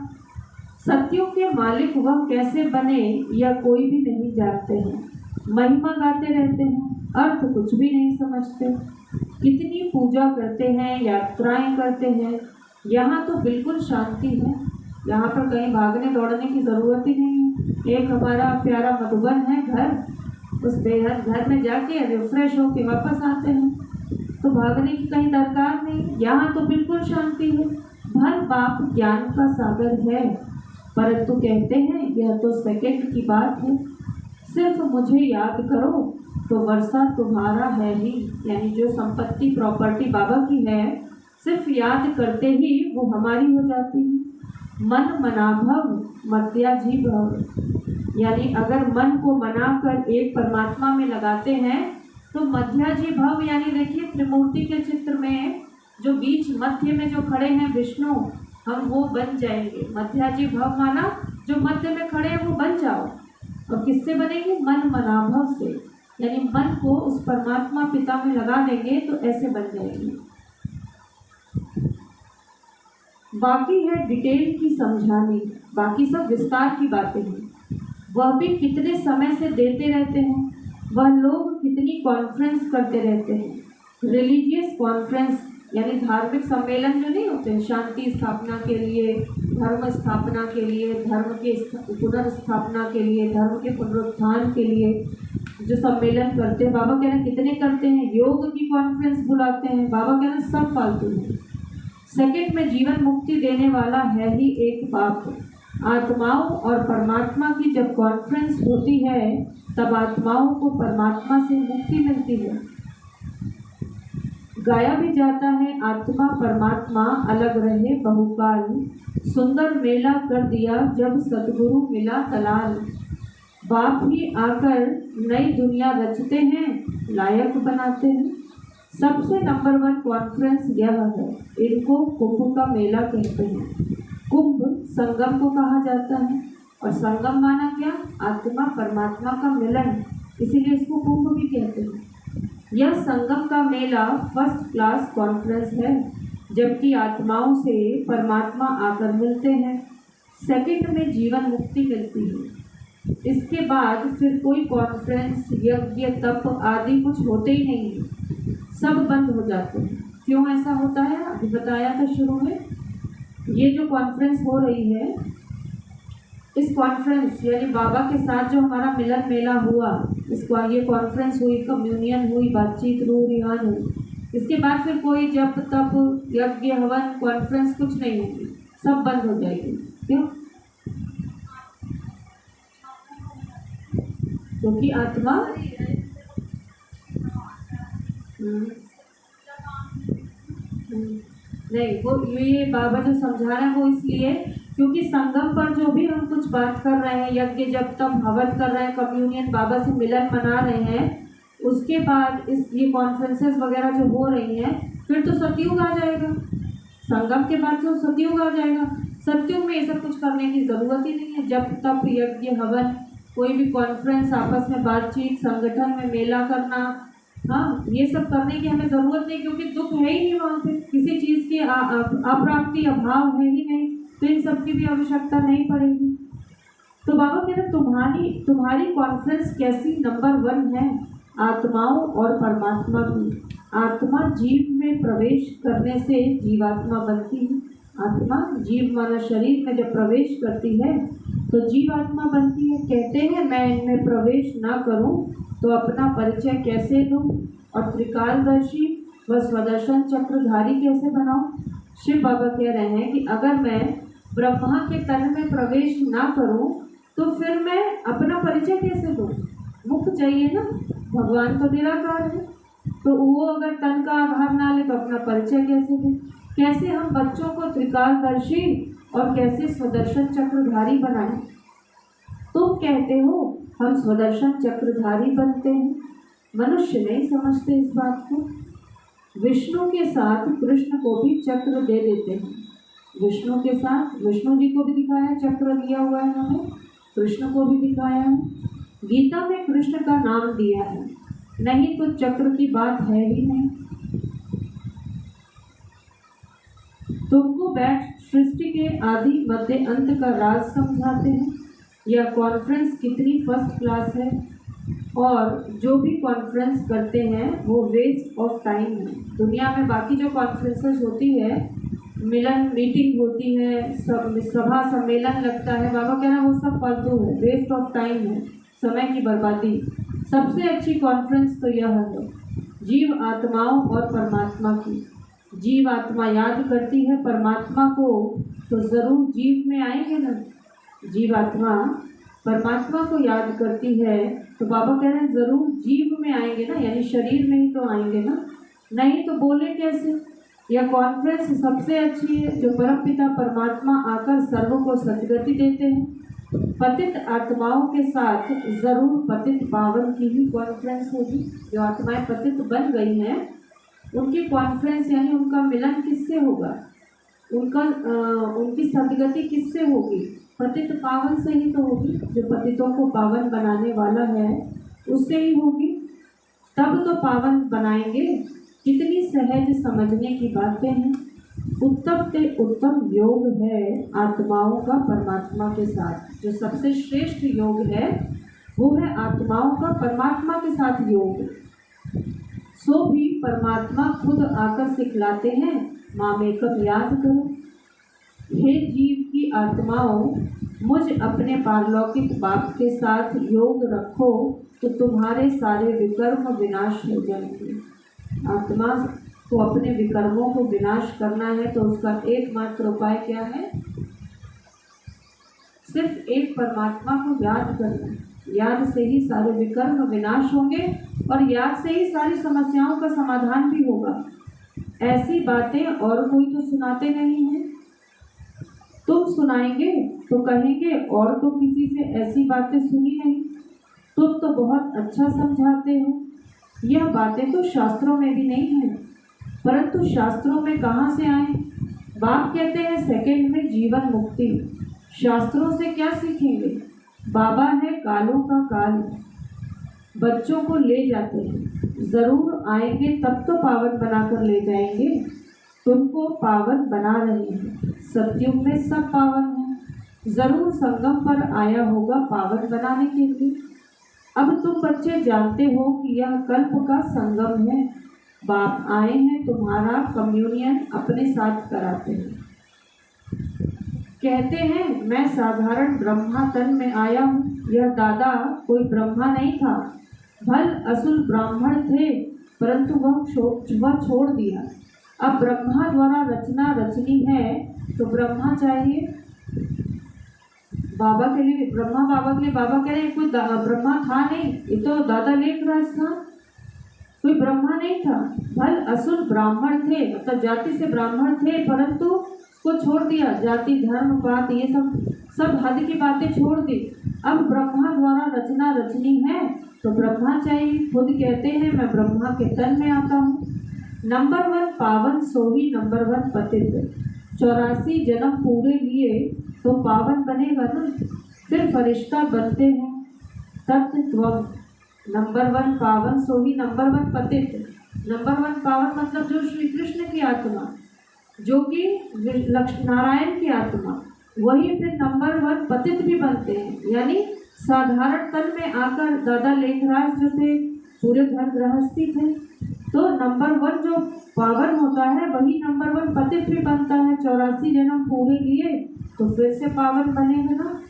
सत्यों के मालिक वह कैसे बने यह कोई भी नहीं जानते हैं। महिमा गाते रहते हैं, अर्थ कुछ भी नहीं समझते। कितनी पूजा करते हैं, यात्राएं करते हैं। यहाँ तो बिल्कुल शांति है। यहाँ पर कहीं भागने दौड़ने की ज़रूरत ही नहीं है। एक हमारा प्यारा मधुबन है घर, उस बेहद घर में जाके रिफ्रेश होके वापस आते हैं, तो भागने की कहीं दरकार नहीं। यहाँ तो बिल्कुल शांति है। भर बाप ज्ञान का सागर है, परंतु कहते हैं यह तो सेकंड की बात है। सिर्फ मुझे याद करो तो वर्षा तुम्हारा है ही, यानी जो संपत्ति प्रॉपर्टी बाबा की है, सिर्फ याद करते ही वो हमारी हो जाती है। मन मनाभव मर्त्याजी भव, यानी अगर मन को मनाकर एक परमात्मा में लगाते हैं तो मध्याजी भव, यानी देखिए त्रिमूर्ति के चित्र में जो बीच मध्य में जो खड़े हैं विष्णु, हम वो बन जाएंगे। मध्याजी भव माना जो मध्य में खड़े हैं वो बन जाओ। और किससे बनेंगे? मन मनाभव से, यानी मन को उस परमात्मा पिता में लगा देंगे तो ऐसे बन जाएंगे। बाकी है डिटेल की समझानी, बाकी सब विस्तार की बातें हैं। वह भी कितने समय से देते रहते हैं। वह लोग कितनी कॉन्फ्रेंस करते रहते हैं। रिलीजियस कॉन्फ्रेंस यानी धार्मिक सम्मेलन जो नहीं होते, शांति स्थापना के लिए, धर्म स्थापना के लिए, धर्म के पुनर्स्थापना के लिए, धर्म के पुनरुत्थान के लिए जो सम्मेलन करते हैं, बाबा कह रहे हैं कितने करते हैं। योग की कॉन्फ्रेंस बुलाते हैं, बाबा कह रहे हैं सब फालतू है। सेकंड में जीवन मुक्ति देने वाला है ही एक बाप। आत्माओं और परमात्मा की जब कॉन्फ्रेंस होती है तब आत्माओं को परमात्मा से मुक्ति मिलती है। गाया भी जाता है, आत्मा परमात्मा अलग रहे बहुकाल। सुंदर मेला कर दिया जब सतगुरु मिला तलाल। बाप ही आकर नई दुनिया रचते हैं, लायक बनाते हैं। सबसे नंबर 1 कॉन्फ्रेंस यह है। इनको कुंभ का मेला कहते हैं। कुंभ संगम को कहा जाता है, और संगम माना क्या? आत्मा परमात्मा का मिलन, इसीलिए इसको कुंभ भी कहते हैं। यह संगम का मेला फर्स्ट क्लास कॉन्फ्रेंस है, जबकि आत्माओं से परमात्मा आकर मिलते हैं। सेकंड में जीवन मुक्ति मिलती है। इसके बाद फिर कोई कॉन्फ्रेंस, यज्ञ, तप आदि कुछ होते ही नहीं, सब बंद हो जाते हैं। क्यों ऐसा होता है? अभी बताया था शुरू में। ये जो कॉन्फ्रेंस हो रही है, इस कॉन्फ्रेंस यानी बाबा के साथ जो हमारा मिलन मेला हुआ, इसको ये कॉन्फ्रेंस हुई, कम्युनियन हुई, बातचीत रूह रिहान हुई। इसके बाद फिर कोई जब तब यज्ञ हवन कॉन्फ्रेंस कुछ नहीं होगी, सब बंद हो जाएगी। क्यों? क्योंकि आत्मा नहीं, वो ये बाबा जो समझा रहे हैं वो इसलिए क्योंकि संगम पर जो भी हम कुछ बात कर रहे हैं, यज्ञ जब तब हवन कर रहे हैं, कम्युनियन बाबा से मिलन मना रहे हैं, उसके बाद इस ये कॉन्फ्रेंसेस वगैरह जो हो रही हैं, फिर तो सतयुग आ जाएगा। संगम के बाद तो सतयुग आ जाएगा। सतयुग में ये सब कुछ करने की ज़रूरत ही नहीं है। जब तब यज्ञ हवन, कोई भी कॉन्फ्रेंस, आपस में बातचीत, संगठन में मेला करना, हाँ, ये सब करने की हमें ज़रूरत नहीं, क्योंकि दुख है ही नहीं वहाँ पे, किसी चीज़ की अप्राप्ति, अभाव है ही नहीं, तो इन सब की भी आवश्यकता नहीं पड़ेगी। तो बाबा कह रहे तुम्हारी कॉन्फ्रेंस कैसी? नंबर 1 है आत्माओं और परमात्मा की। आत्मा जीव में प्रवेश करने से जीवात्मा बनती है। आत्मा जीव माना शरीर में जब प्रवेश करती है तो जीवात्मा बनती है। कहते हैं मैं इनमें प्रवेश ना करूं तो अपना परिचय कैसे दूं, और त्रिकालदर्शी वह स्वदर्शन चक्रधारी कैसे बनाऊं? शिव बाबा कह रहे हैं कि अगर मैं ब्रह्मा के तन में प्रवेश ना करूं तो फिर मैं अपना परिचय कैसे दूं? मुख चाहिए ना, भगवान तो निराकार है, तो वो अगर तन का आधार ना ले तो अपना परिचय कैसे दें? कैसे हम बच्चों को त्रिकालदर्शी और कैसे स्वदर्शन चक्रधारी बनाएं? तुम कहते हो हम स्वदर्शन चक्रधारी बनते हैं, मनुष्य नहीं समझते इस बात को। विष्णु के साथ कृष्ण को भी चक्र दे देते हैं। विष्णु के साथ विष्णु जी को भी दिखाया, चक्र दिया हुआ है हमें, कृष्ण को भी दिखाया है। गीता में कृष्ण का नाम दिया है, नहीं तो चक्र की बात है ही नहीं। तुमको बैठ सृष्टि के आदि मध्य अंत का राज समझाते हैं। यह कॉन्फ्रेंस कितनी फर्स्ट क्लास है, और जो भी कॉन्फ्रेंस करते हैं वो वेस्ट ऑफ टाइम है। दुनिया में बाकी जो कॉन्फ्रेंसेस होती है, मिलन मीटिंग होती है, सभा सम्मेलन लगता है, बाबा कह रहे हैं वो सब फालतू है, वेस्ट ऑफ टाइम है, समय की बर्बादी। सबसे अच्छी कॉन्फ्रेंस तो यह है जीव आत्माओं और परमात्मा की। जीव आत्मा याद करती है परमात्मा को तो ज़रूर जीव में आएंगे ना। जीव आत्मा परमात्मा को याद करती है तो बाबा कह रहे हैं ज़रूर जीव में आएंगे ना, यानी शरीर में ही तो आएंगे ना, नहीं तो बोले कैसे। यह कॉन्फ्रेंस सबसे अच्छी है जो परमपिता परमात्मा आकर सर्व को सद्गति देते हैं। पतित आत्माओं के साथ ज़रूर पतित पावन की ही कॉन्फ्रेंस होगी। जो आत्माएं पतित बन गई हैं उनकी कॉन्फ्रेंस यानी उनका मिलन किससे होगा, उनकी सद्गति किससे होगी? पतित पावन से ही तो होगी। जो पतितों को पावन बनाने वाला है उससे ही होगी, तब तो पावन बनाएंगे। कितनी सहज समझने की बातें हैं। उत्तम से उत्तम योग है आत्माओं का परमात्मा के साथ। जो सबसे श्रेष्ठ योग है वो है आत्माओं का परमात्मा के साथ योग। सो भी परमात्मा खुद आकर सिखलाते हैं, मामेकम याद करो। हे जीव की आत्माओं, मुझ अपने पारलौकिक बाप के साथ योग रखो तो तुम्हारे सारे विकर्म विनाश हो जाएंगे। आत्मा को अपने विकर्मों को विनाश करना है तो उसका एकमात्र उपाय क्या है? सिर्फ एक परमात्मा को याद करना। याद से ही सारे विकर्म विनाश होंगे और याद से ही सारी समस्याओं का समाधान भी होगा। ऐसी बातें और कोई तो सुनाते नहीं है। तुम सुनाएंगे तो कहेंगे और तो किसी से ऐसी बातें सुनी नहीं, तुम तो बहुत अच्छा समझाते हो। यह बातें तो शास्त्रों में भी नहीं है, परंतु शास्त्रों में कहाँ से आए? बाप कहते हैं सेकंड में जीवन मुक्ति। शास्त्रों से क्या सीखेंगे? बाबा है कालों का काल, बच्चों को ले जाते हैं, ज़रूर आएंगे तब तो पावन बनाकर ले जाएंगे। तुमको पावन बना रहे हैं। सतयुग में सब पावन हैं, ज़रूर संगम पर आया होगा पावन बनाने के लिए। अब तुम बच्चे जानते हो कि यह कल्प का संगम है। बाप आए हैं तुम्हारा कम्युनियन अपने साथ कराते हैं। कहते हैं मैं साधारण ब्रह्मा तन में आया हूँ। यह दादा कोई ब्रह्मा नहीं था, भल असुर ब्राह्मण थे, परंतु वह छोड़ दिया। अब ब्रह्मा द्वारा रचना रचनी है तो ब्रह्मा चाहिए। बाबा के लिए ब्रह्मा, बाबा के लिए बाबा कह रहे हैं कोई ब्रह्मा था नहीं, ये तो दादा लेखराज था, कोई ब्रह्मा नहीं था। भल असुर ब्राह्मण थे, मतलब जाति से ब्राह्मण थे, परंतु को छोड़ दिया। जाति धर्म बात ये सब हद की बातें छोड़ दी। अब ब्रह्मा द्वारा रचना रचनी है तो ब्रह्मा चाहिए। खुद कहते हैं मैं ब्रह्मा के तन में आता हूँ। नंबर 1 पावन सोही नंबर 1 पतित। 84 जन्म पूरे लिए तो पावन बनेगा ना, फिर फरिश्ता बनते हैं। तत्व नंबर 1 पावन सोही नंबर 1 पतित। नंबर 1 पावन मतलब जो श्री कृष्ण की आत्मा, जो कि नारायण की आत्मा, वही फिर नंबर 1 पतित भी बनते हैं। यानी साधारण तन में आकर दादा लेखराज जो थे पूरे घर गृहस्थी थे, तो नंबर 1 जो पावन होता है वही नंबर 1 पतित भी बनता है। 84 जन्म पूरे लिए तो फिर से पावन बनेगा ना,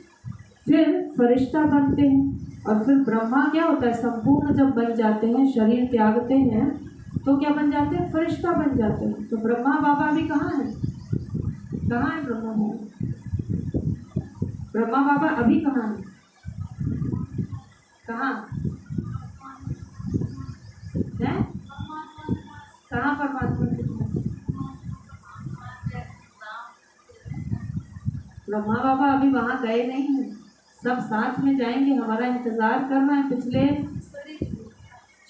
फिर फरिश्ता बनते हैं। और फिर ब्रह्मा क्या होता है, संपूर्ण जब बन जाते हैं, शरीर त्यागते हैं, तो क्या बन जाते हैं? फरिश्ता बन जाते हैं। तो ब्रह्मा बाबा भी कहाँ है? कहाँ है ब्रह्मा बाबा? ब्रह्मा बाबा अभी कहाँ है? कहाँ है? कहाँ परमात्मा? ब्रह्मा बाबा अभी वहाँ गए नहीं हैं, सब साथ में जाएंगे, हमारा इंतजार कर रहे हैं। पिछले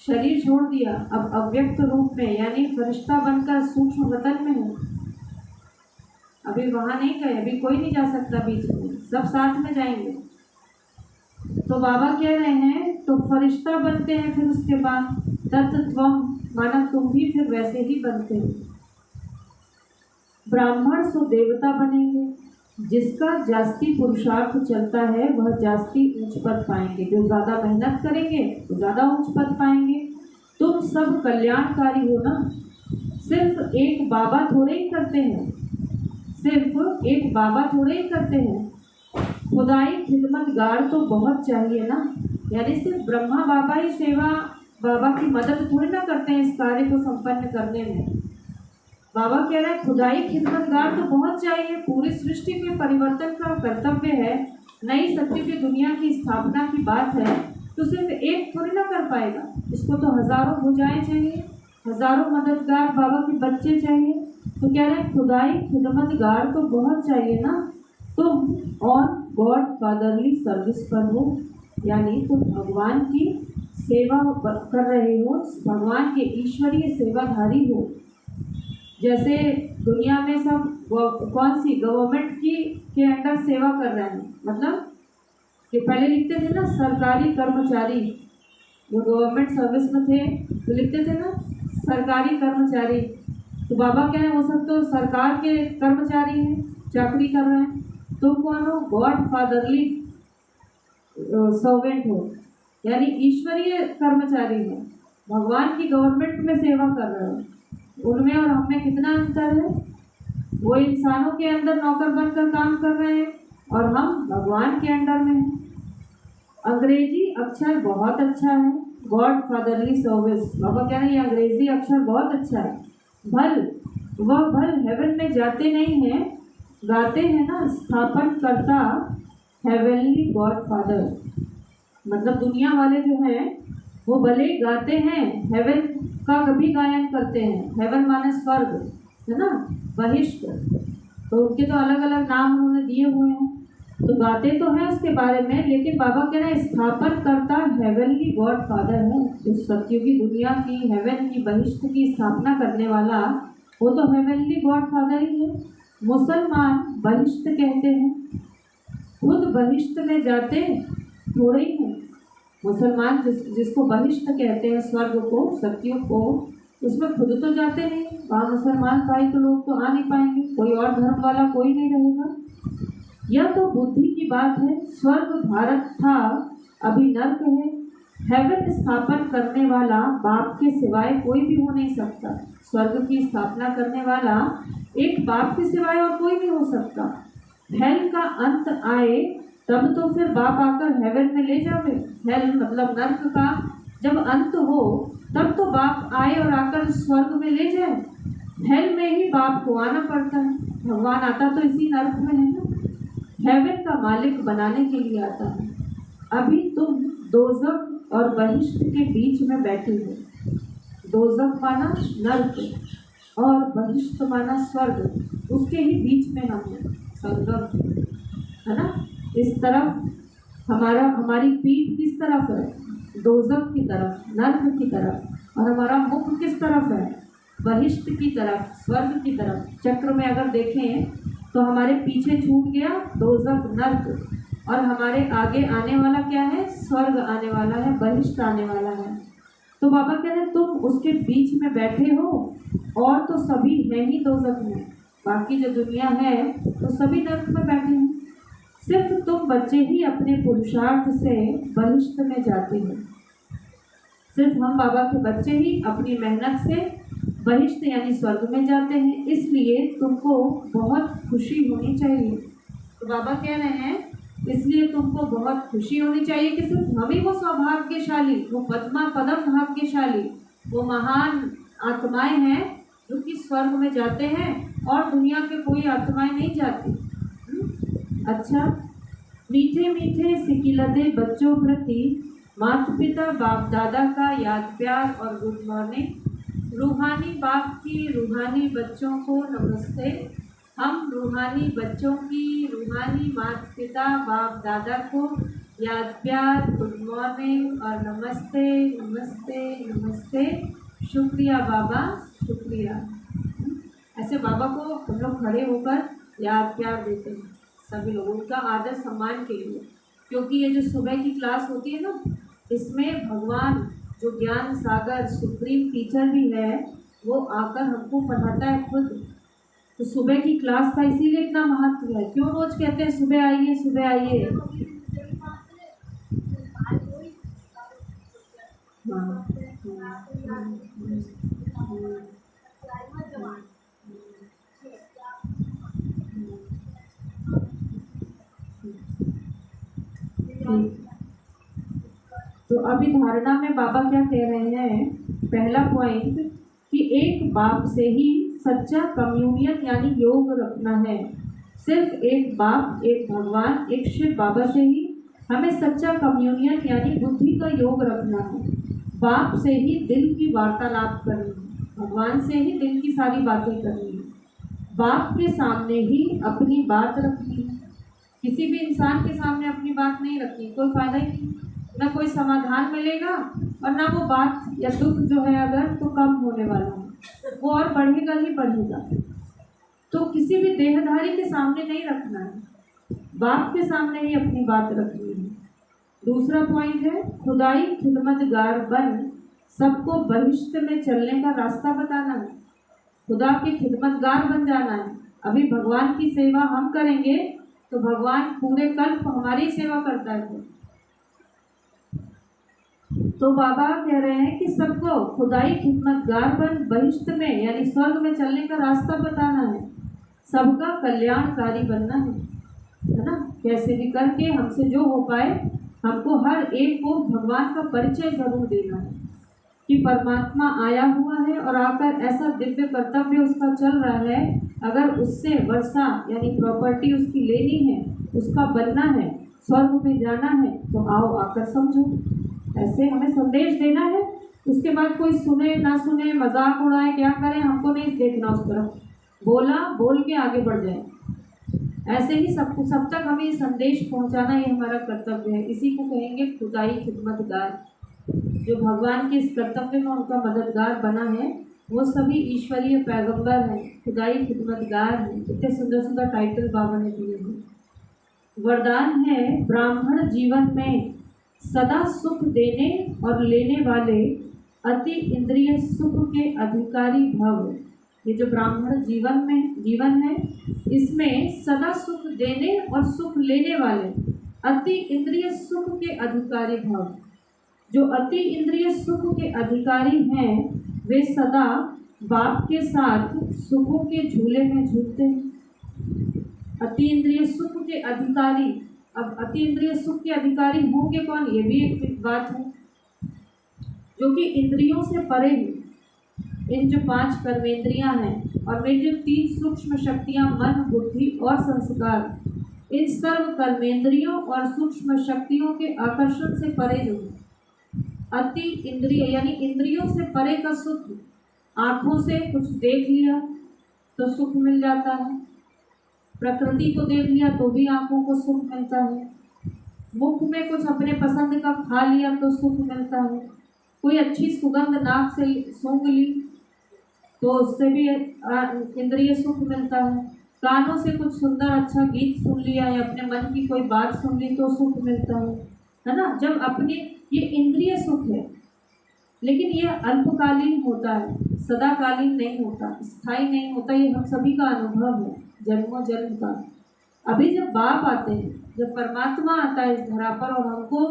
शरीर छोड़ दिया, अब अव्यक्त रूप में यानी फरिश्ता बनकर सूक्ष्म वतन में है। अभी वहाँ नहीं गए, अभी कोई नहीं जा सकता बीच में, सब साथ में जाएंगे। तो बाबा कह रहे हैं तो फरिश्ता बनते हैं, फिर उसके बाद तत्त्वम माना तुम भी फिर वैसे ही बनते हो। ब्राह्मण सो देवता बनेंगे, जिसका जास्ती पुरुषार्थ चलता है वह जास्ती ऊंच पद पाएंगे। जो ज़्यादा मेहनत करेंगे तो ज़्यादा ऊंच पद पाएंगे। तुम सब कल्याणकारी हो ना, सिर्फ एक बाबा थोड़े ही करते हैं, सिर्फ एक बाबा थोड़े ही करते हैं। खुदाई खिदमतगार तो बहुत चाहिए ना, यानी सिर्फ ब्रह्मा बाबा ही सेवा बाबा की मदद थोड़ी ना करते हैं इस कार्य को संपन्न करने में। बाबा कह रहे हैं खुदाई खिदमतगार तो बहुत चाहिए, पूरी सृष्टि के परिवर्तन का कर्तव्य है, नई सत्य की दुनिया की स्थापना की बात है, तो सिर्फ एक थोड़ी ना कर पाएगा, इसको तो हजारों भुजाएं चाहिए, हजारों मददगार बाबा के बच्चे चाहिए। तो कह रहे हैं खुदाई खिदमतगार तो बहुत चाहिए ना, तुम ऑन गॉड फादरली सर्विस पर हो, यानी तुम भगवान की सेवा कर रहे हो, भगवान के ईश्वरीय सेवाधारी हो। जैसे दुनिया में सब कौन सी गवर्नमेंट की के अंडर सेवा कर रहे हैं, मतलब कि पहले लिखते थे ना सरकारी कर्मचारी, जो गवर्नमेंट सर्विस में थे तो लिखते थे ना सरकारी कर्मचारी। तो बाबा कह रहे हैं वो सब तो सरकार के कर्मचारी हैं, चाकरी कर रहे हैं। तुम कौन हो? गॉड फादरली सर्वेंट हो, यानी ईश्वरीय कर्मचारी हो, भगवान की गवर्नमेंट में सेवा कर रहे हो। उनमें और हमें कितना अंतर है? वो इंसानों के अंदर नौकर बनकर काम कर रहे हैं और हम भगवान के अंडर में हैं। अंग्रेजी अक्षर बहुत अच्छा है, गॉड फादरली सर्विस, बाबा कह रहे हैं ये अंग्रेजी अक्षर बहुत अच्छा है। वह भल हेवन में जाते नहीं हैं, गाते हैं ना स्थापन करता हेवनली गॉड फादर। मतलब दुनिया वाले जो हैं वो भले गाते हैं, हेवन का कभी गायन करते हैं, हेवन माने स्वर्ग है ना, बहिष्ठ, तो उनके तो अलग अलग नाम उन्होंने दिए हुए हैं, तो गाते तो हैं उसके बारे में, लेकिन बाबा कह रहे हैं स्थापन करता हेवनली गॉड फादर है। उस सत्युगी दुनिया की, हेवन की, बहिष्ठ की स्थापना करने वाला वो तो हेवनली गॉड फादर ही है। मुसलमान बहिष्ठ कहते हैं, खुद बहिष्ठ में जाते थोड़े ही हैं। मुसलमान जिसको बहिष्ठ कहते हैं, स्वर्ग को, सत्युग को, उसमें खुद तो जाते नहीं, वहाँ मुसलमान भाई के लोग तो आ नहीं पाएंगे, कोई और धर्म वाला कोई नहीं रहेगा। यह तो बुद्धि की बात है, स्वर्ग भारत था अभी नर्क है, हेवन स्थापन करने वाला बाप के सिवाय कोई भी हो नहीं सकता। स्वर्ग की स्थापना करने वाला एक बाप के सिवाय और कोई नहीं हो सकता। हेल का अंत आए तब तो फिर बाप आकर हेवन में ले जावे। हेल मतलब नर्क का जब अंत हो तब तो बाप आए और आकर स्वर्ग में ले जाए। हेल में ही बाप को आना पड़ता है, भगवान आता तो इसी नर्क में है ना, हेवन का मालिक बनाने के लिए आता है। अभी तुम दोजख और बहिष्ठ के बीच में बैठे हो। दोजख माना नर्क और बहिष्ठ माना स्वर्ग, उसके ही बीच में हम हैं, संगम है ना। इस तरफ हमारी पीठ किस तरफ है? दोजख की तरफ, नर्क की तरफ, और हमारा मुख किस तरफ है? बहिष्ठ की तरफ, स्वर्ग की तरफ। चक्र में अगर देखें तो हमारे पीछे छूट गया दोजख नर्क, और हमारे आगे आने वाला क्या है? स्वर्ग आने वाला है, बहिष्ठ आने वाला है। तो बाबा कह रहे हैं तुम उसके बीच में बैठे हो, और तो सभी है ही दोजख में, बाकी जो दुनिया है तो सभी नर्क में बैठे हैं। सिर्फ तुम बच्चे ही अपने पुरुषार्थ से बहिष्ठ में जाते हो। सिर्फ हम बाबा के बच्चे ही अपनी मेहनत से बहिष्ठ यानी स्वर्ग में जाते हैं, इसलिए तुमको बहुत खुशी होनी चाहिए। तो बाबा कह रहे हैं इसलिए तुमको बहुत खुशी होनी चाहिए कि सिर्फ हम ही वो सौभाग्यशाली, वो पद्मा पदम भाग्यशाली, वो महान आत्माएं हैं जो कि स्वर्ग में जाते हैं और दुनिया के कोई आत्माएं नहीं जाती। अच्छा, मीठे मीठे सिकिलदे बच्चों प्रति माता पिता बाप दादा का याद प्यार और गुड मॉर्निंग। रूहानी बाप की रूहानी बच्चों को नमस्ते। हम रूहानी बच्चों की रूहानी माता पिता बाप दादा को याद प्यार गुड मॉर्निंग और नमस्ते नमस्ते नमस्ते। शुक्रिया बाबा, शुक्रिया। ऐसे बाबा को हम लोग खड़े होकर याद प्यार देते हैं सभी लोग, उनका आदर सम्मान के लिए। क्योंकि ये जो सुबह की क्लास होती है ना, इसमें भगवान जो ज्ञान सागर सुप्रीम टीचर भी है वो आकर हमको पढ़ाता है खुद। तो सुबह की क्लास का इसीलिए इतना महत्व है। क्यों रोज कहते हैं सुबह आइए सुबह आइए? तो अभी धारणा में बाबा क्या कह रहे हैं, पहला पॉइंट कि एक बाप से ही सच्चा कम्युनियन यानी योग रखना है। सिर्फ एक बाप, एक भगवान, एक शिव बाबा से ही हमें सच्चा कम्युनियन यानी बुद्धि का योग रखना है। बाप से ही दिल की वार्तालाप करनी है, भगवान से ही दिल की सारी बातें करनी है। बाप के सामने ही अपनी बात रखनी है। किसी भी इंसान के सामने अपनी बात नहीं रखनी, कोई फायदा ही नहीं, ना कोई समाधान मिलेगा और ना वो बात या दुख जो है अगर तो कम होने वाला है, वो और बढ़ेगा ही बढ़ेगा। तो किसी भी देहधारी के सामने नहीं रखना है, बाप के सामने ही अपनी बात रखनी है। दूसरा पॉइंट है खुदाई खिदमतगार बन सबको बहिष्ठ में चलने का रास्ता बताना है। खुदा के खिदमतगार बन जाना है। अभी भगवान की सेवा हम करेंगे तो भगवान पूरे कल्प हमारी सेवा करता है। तो बाबा कह रहे हैं कि सबको खुदाई खिदमतगार बन बहिष्ठ में यानी स्वर्ग में चलने का रास्ता बताना है। सबका कल्याणकारी बनना है ना। कैसे भी करके हमसे जो हो पाए हमको हर एक को भगवान का परिचय जरूर देना है कि परमात्मा आया हुआ है और आकर ऐसा दिव्य कर्तव्य उसका चल रहा है। अगर उससे वर्षा यानी प्रॉपर्टी उसकी लेनी है, उसका बनना है, स्वर्ग में जाना है, तो आओ आकर समझो। ऐसे हमें संदेश देना है। उसके बाद कोई सुने ना सुने, मजाक उड़ाए, क्या करें, हमको नहीं देखना उस तरफ। बोला बोल के आगे बढ़ जाए। ऐसे ही सब तक हमें संदेश पहुंचाना ये हमारा कर्तव्य है। इसी को कहेंगे खुदाई खिदमतगार। जो भगवान के इस कर्तव्य में उनका मददगार बना है वो सभी ईश्वरीय पैगंबर हैं, खुदाई खिदमतगार हैं। कितने सुंदर सुंदर टाइटल बाबा ने दिए हैं। वरदान है ब्राह्मण जीवन में सदा सुख देने और लेने वाले अति इंद्रिय सुख के अधिकारी भव। ये जो ब्राह्मण जीवन है इसमें सदा सुख देने और सुख लेने वाले अति इंद्रिय सुख के अधिकारी भव। जो अति इंद्रिय सुख के अधिकारी हैं वे सदा बाप के साथ सुखों के झूले में झूलते हैं। अति इंद्रिय सुख के अधिकारी, अब अति इंद्रिय सुख के अधिकारी होंगे कौन, ये भी एक बात है। जो कि इंद्रियों से परे हैं। इन जो 5 कर्मेंद्रियां हैं और वे जो 3 सूक्ष्म शक्तियां मन बुद्धि और संस्कार, इन सर्व कर्मेंद्रियों और सूक्ष्म शक्तियों के आकर्षण से परे जो है। अति इंद्रिय यानी इंद्रियों से परे का सुख। आँखों से कुछ देख लिया तो सुख मिल जाता है, प्रकृति को देख लिया तो भी आँखों को सुख मिलता है, मुख में कुछ अपने पसंद का खा लिया तो सुख मिलता है, कोई अच्छी सुगंध नाक से सूंघ ली तो उससे भी इंद्रिय सुख मिलता है, कानों से कुछ सुंदर अच्छा गीत सुन लिया या अपने मन की कोई बात सुन ली तो सुख मिलता है ना। जब अपने ये इंद्रिय सुख है, लेकिन ये अल्पकालीन होता है, सदाकालीन नहीं होता, स्थायी नहीं होता। ये हम सभी का अनुभव है जन्मों जन्म का। अभी जब बाप आते हैं, जब परमात्मा आता है इस धरा पर और हमको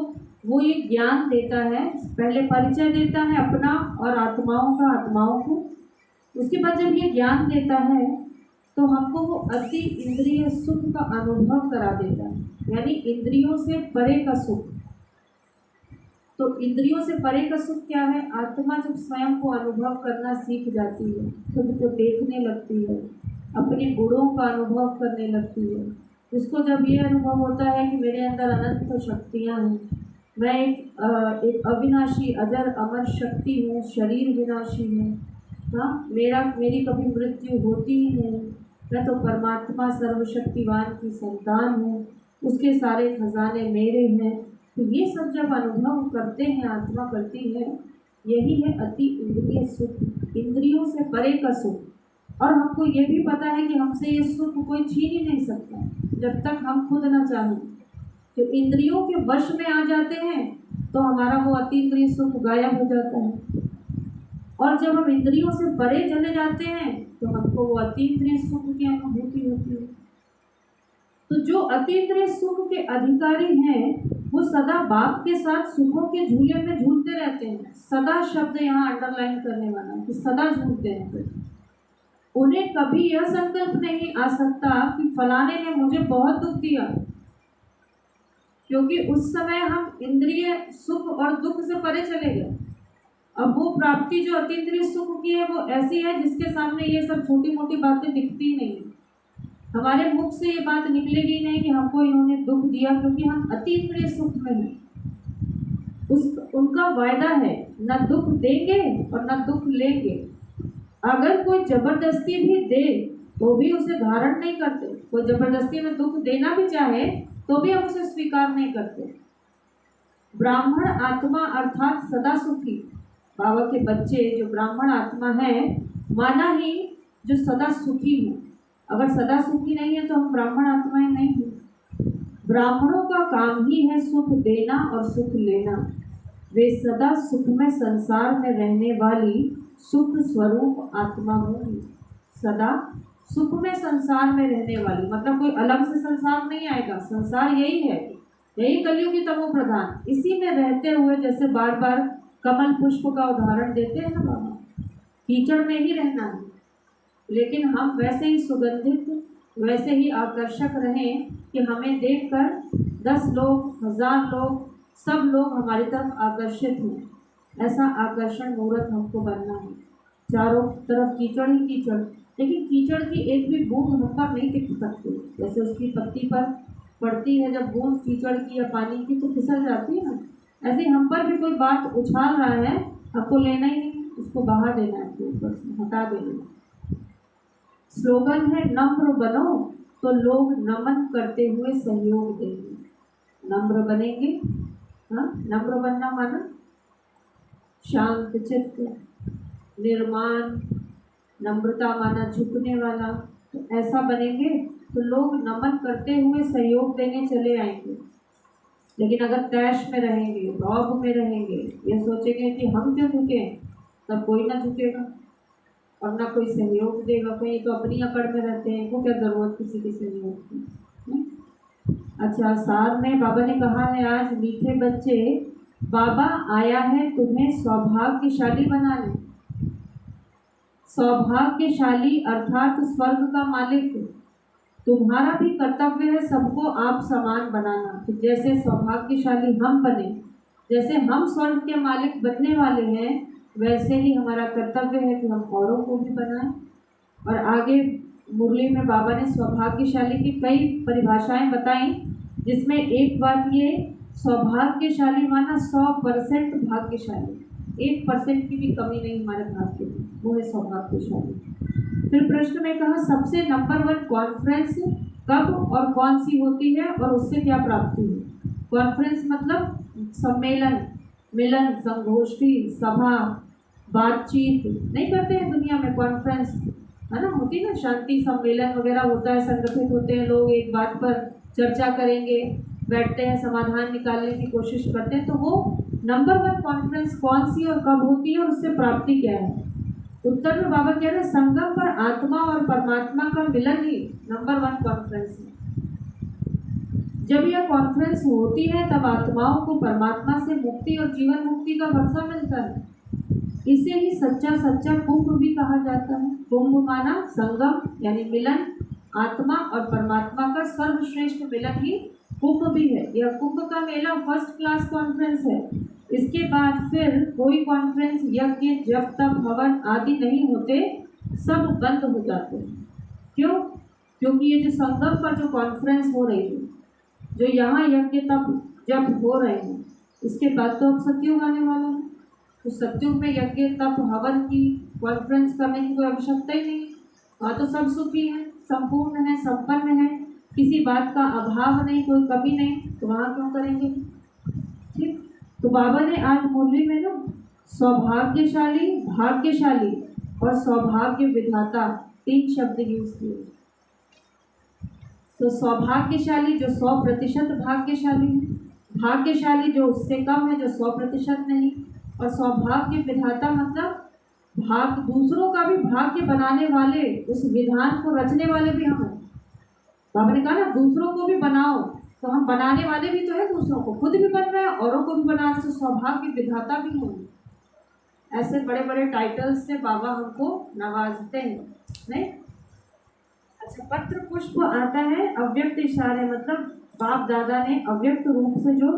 वो ये ज्ञान देता है, पहले परिचय देता है अपना और आत्माओं को। उसके बाद जब ये ज्ञान देता है तो हमको वो अति इंद्रिय सुख का अनुभव करा देता है, यानी इंद्रियों से परे का सुख। तो इंद्रियों से परे का सुख क्या है? आत्मा जब स्वयं को अनुभव करना सीख जाती है, खुद को देखने लगती है, अपने गुणों का अनुभव करने लगती है, उसको जब ये अनुभव होता है कि मेरे अंदर अनंत शक्तियाँ हैं, मैं एक अविनाशी अजर अमर शक्ति हूँ, शरीर विनाशी है, हाँ, मेरी कभी मृत्यु होती ही नहीं, मैं तो परमात्मा सर्वशक्तिवान की संतान हूँ, उसके सारे खजाने मेरे हैं। तो ये सब जब अनुभव करते हैं, आत्मा करती है, यही है अति इंद्रिय सुख, इंद्रियों से परे का सुख। और हमको ये भी पता है कि हमसे ये सुख कोई छीन ही नहीं सकता जब तक हम खुद न चाहें। तो इंद्रियों के वश में आ जाते हैं तो हमारा वो अतीन्द्रिय सुख गायब हो जाता है, और जब हम इंद्रियों से परे चले जाते हैं तो हमको वो अतीन्द्रिय सुख की अनुभूति होती है। तो जो अतीन्द्रिय सुख के अधिकारी हैं वो सदा बाप के साथ सुखों के झूले में झूलते रहते हैं। सदा शब्द यहाँ अंडरलाइन करने वाला है कि सदा झूलते हैं। उन्हें कभी यह संकल्प नहीं आ सकता कि फलाने ने मुझे बहुत दुख दिया, क्योंकि उस समय हम इंद्रिय सुख और दुख से परे चले गए। अब वो प्राप्ति जो अतीन्द्रिय सुख की है वो ऐसी है जिसके सामने ये सब छोटी मोटी बातें दिखती नहीं। हमारे मुख से ये बात निकलेगी नहीं कि हमको इन्होंने दुख दिया, क्योंकि हम अतीन्द्रिय सुख में हैं। उनका वायदा है न दुख देंगे और न दुख लेंगे। अगर कोई जबरदस्ती भी दे तो भी उसे धारण नहीं करते। कोई जबरदस्ती में दुख देना भी चाहे तो भी हम उसे स्वीकार नहीं करते। ब्राह्मण आत्मा अर्थात सदा सुखी, बाबा के बच्चे जो ब्राह्मण आत्मा है, माना ही जो सदा सुखी हो। अगर सदा सुखी नहीं है तो हम ब्राह्मण आत्माएं नहीं हैं। ब्राह्मणों का काम ही है सुख देना और सुख लेना। वे सदा सुख में संसार में रहने वाली सुख स्वरूप आत्मा होगी। सदा सुख में संसार में रहने वाली मतलब कोई अलग से संसार नहीं आएगा। संसार यही है, यही कलियुगी तमो प्रधान। इसी में रहते हुए जैसे बार बार कमल पुष्प का उदाहरण देते हैं ना बाबा, कीचड़ में ही रहना है, लेकिन हम वैसे ही सुगंधित, वैसे ही आकर्षक रहें कि हमें देखकर 10 लोग, 1000 लोग, सब लोग हमारी तरफ आकर्षित हों। ऐसा आकर्षण मूर्त हमको बनना है। चारों तरफ कीचड़ ही कीचड़, लेकिन कीचड़ की एक भी बूंद हम पर नहीं टिक सकती। जैसे उसकी पत्ती पर पड़ती है जब बूंद कीचड़ की या पानी की तो फिसल जाती है ना, ऐसे हम पर भी कोई बात उछाल रहा है, आपको लेना ही नहीं, उसको बहा देना है, ऊपर से हटा देना। स्लोगन है नम्र बनो तो लोग नमन करते हुए सहयोग देंगे। नम्र बनेंगे, हाँ, नम्र बनना माना शांत चित्त, निर्माण, नम्रता माना झुकने वाला। तो ऐसा बनेंगे तो लोग नमन करते हुए सहयोग देने चले आएंगे। लेकिन अगर तैश में रहेंगे, रौब में रहेंगे, ये सोचेंगे कि हम क्यों झुकें, तब कोई ना झुकेगा और ना कोई सहयोग देगा। कोई तो अपनी अकड़ में रहते हैं, इनको क्या ज़रूरत किसी के सहयोग की। अच्छा, सार में बाबा ने कहा है आज मीठे बच्चे, बाबा आया है तुम्हें सौभाग्यशाली बनाने। सौभाग्यशाली अर्थात स्वर्ग का मालिक। तुम्हारा भी कर्तव्य है सबको आप समान बनाना। तो जैसे सौभाग्यशाली हम बने, जैसे हम स्वर्ग के मालिक बनने वाले हैं, वैसे ही हमारा कर्तव्य है कि हम औरों को भी बनाएं। और आगे मुरली में बाबा ने सौभाग्यशाली की कई परिभाषाएं बताई, जिसमें एक बात ये, सौभाग्यशाली माना 100% भाग्यशाली, 1% की भी कमी नहीं हमारे भाग्य में, वो है सौभाग्यशाली। फिर प्रश्न में कहा सबसे नंबर 1 कॉन्फ्रेंस कब और कौन सी होती है और उससे क्या प्राप्ति है। कॉन्फ्रेंस मतलब सम्मेलन, मिलन, संगोष्ठी, सभा, बातचीत नहीं करते हैं दुनिया में, कॉन्फ्रेंस है ना, होती है ना, शांति सम्मेलन वगैरह होता है, संगठित होते हैं लोग, एक बात पर चर्चा करेंगे, बैठते हैं, समाधान निकालने की कोशिश करते हैं। तो वो नंबर 1 कॉन्फ्रेंस कौन सी और कब होती है और उससे प्राप्ति क्या है। उत्तर में बाबा कह रहे हैं संगम पर आत्मा और परमात्मा का मिलन ही नंबर 1 कॉन्फ्रेंस है। जब यह कॉन्फ्रेंस होती है तब आत्माओं को परमात्मा से मुक्ति और जीवन मुक्ति का भरोसा मिलता है। इसे ही सच्चा सच्चा कुंभ भी कहा जाता है। कुंभ माना संगम यानी मिलन, आत्मा और परमात्मा का सर्वश्रेष्ठ मिलन ही कुंभ भी है। यह कुंभ का मेला फर्स्ट क्लास कॉन्फ्रेंस है। इसके बाद फिर कोई कॉन्फ्रेंस, यज्ञ, जब तक हवन आदि नहीं होते, सब बंद हो जाते हैं। क्यों? क्योंकि ये जो संगम पर जो कॉन्फ्रेंस हो रही है, जो यहाँ यज्ञ तब जब हो रहे हैं, इसके बाद तो अब सत्युग आने वाला है। तो सत्युग में यज्ञ तप हवन की कॉन्फ्रेंस करने की कोई आवश्यकता ही नहीं। वहाँ तो सब सुखी है, संपूर्ण है, संपन्न है, किसी बात का अभाव नहीं, कोई कमी नहीं, तो वहाँ क्यों करेंगे? ठीक। तो बाबा ने आज मुरली में ना सौभाग्यशाली, भाग्यशाली और सौभाग्य विधाता 3 शब्द यूज किए। तो सौभाग्यशाली जो 100% भाग्यशाली है, भाग्यशाली जो उससे कम है, जो 100% नहीं, और सौभाग्य विधाता मतलब भाग, दूसरों का भी भाग्य बनाने वाले, उस विधान को रचने वाले भी हम हैं। बाबा ने कहा ना, दूसरों को भी बनाओ, तो हम बनाने वाले भी तो है, दूसरों को खुद भी बन रहे हैं, औरों को भी बना रहे, तो सौभाग्य विधाता भी होंगे। ऐसे बड़े बड़े टाइटल्स से बाबा हमको नवाजते हैं, नहीं? अच्छा, पत्र पुष्प आता है अव्यक्त इशारे, मतलब बाप दादा ने अव्यक्त रूप से जो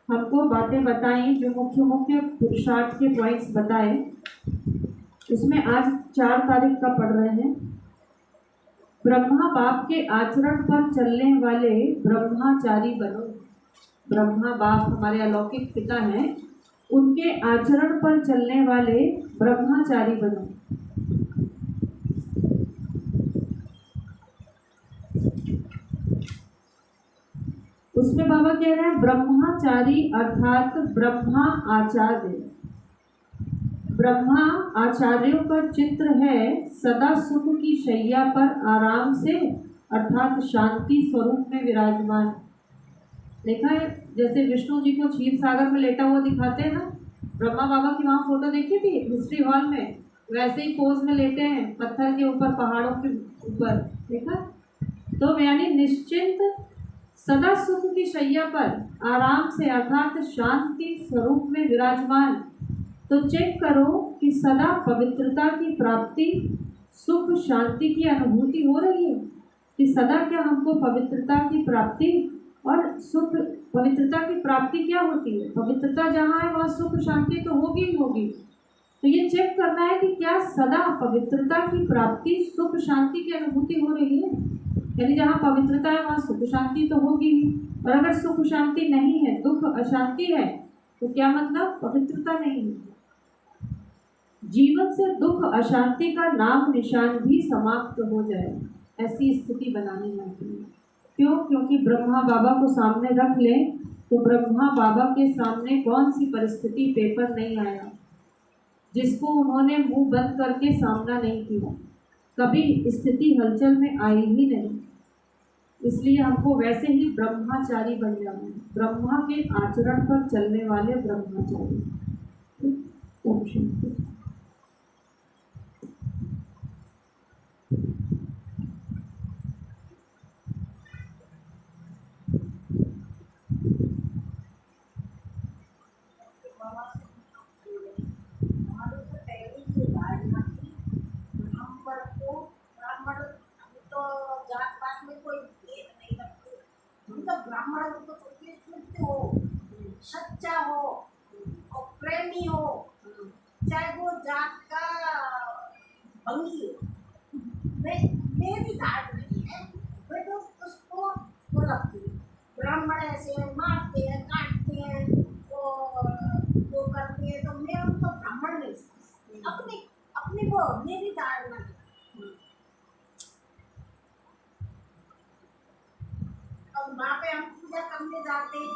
हमको बातें बताई, जो मुख्य मुख्य पुरुषार्थ के पॉइंट्स बताए, उसमें आज 4 तारीख का पढ़ रहे हैं। ब्रह्मा बाप के आचरण पर चलने वाले ब्रह्माचारी बनो। ब्रह्मा बाप हमारे अलौकिक पिता हैं, उनके आचरण पर चलने वाले ब्रह्माचारी बनो। उसमें बाबा कह रहे हैं ब्रह्माचारी अर्थात ब्रह्मा आचार्य। ब्रह्मा आचार्यों का चित्र है सदा सुख की शैया पर आराम से अर्थात शांति स्वरूप में विराजमान। देखा है जैसे विष्णु जी को क्षीर सागर में लेटा हुआ दिखाते हैं ना, ब्रह्मा बाबा की वहाँ फोटो देखी थी हिस्ट्री हॉल में, वैसे ही पोज में लेटे हैं पत्थर के ऊपर, पहाड़ों के ऊपर, देखा? तो यानी निश्चिंत सदा सुख की शैया पर आराम से अर्थात शांति स्वरूप में विराजमान। तो चेक करो कि सदा पवित्रता की प्राप्ति, सुख शांति की अनुभूति हो रही है कि सदा क्या हमको पवित्रता की प्राप्ति और सुख, पवित्रता की प्राप्ति क्या होती है? पवित्रता जहाँ है वहाँ सुख शांति तो होगी ही होगी। तो ये चेक करना है कि क्या सदा पवित्रता की प्राप्ति, सुख शांति की अनुभूति हो रही है। यानी जहाँ पवित्रता है वहाँ सुख शांति तो होगी ही, और अगर सुख शांति नहीं है, दुख अशांति है, तो क्या मतलब? पवित्रता नहीं है। जीवन से दुख अशांति का नाम निशान भी समाप्त हो जाए, ऐसी स्थिति बनानी होती है। क्यों? क्योंकि ब्रह्मा बाबा को सामने रख लें तो ब्रह्मा बाबा के सामने कौन सी परिस्थिति पेपर नहीं आया जिसको उन्होंने मुंह बंद करके सामना नहीं किया, कभी स्थिति हलचल में आई ही नहीं। इसलिए हमको वैसे ही ब्रह्माचारी बन जाना है, ब्रह्मा के आचरण पर चलने वाले ब्रह्माचारी। ब्राह्मण को शुद्ध हो, सच्चा हो और प्रेमी हो, चाहे वो जात का भंगी हो। मेरी धारणा नहीं है, वे तो उसको वो लगती है। ब्राह्मण ऐसे मारते हैं, काटते हैं, वो करते हैं, तो मैं उनको ब्राह्मण नहीं समझती। अपनी वो मेरी धारणा। और वहाँ पे हम पूजा करने जाते हैं,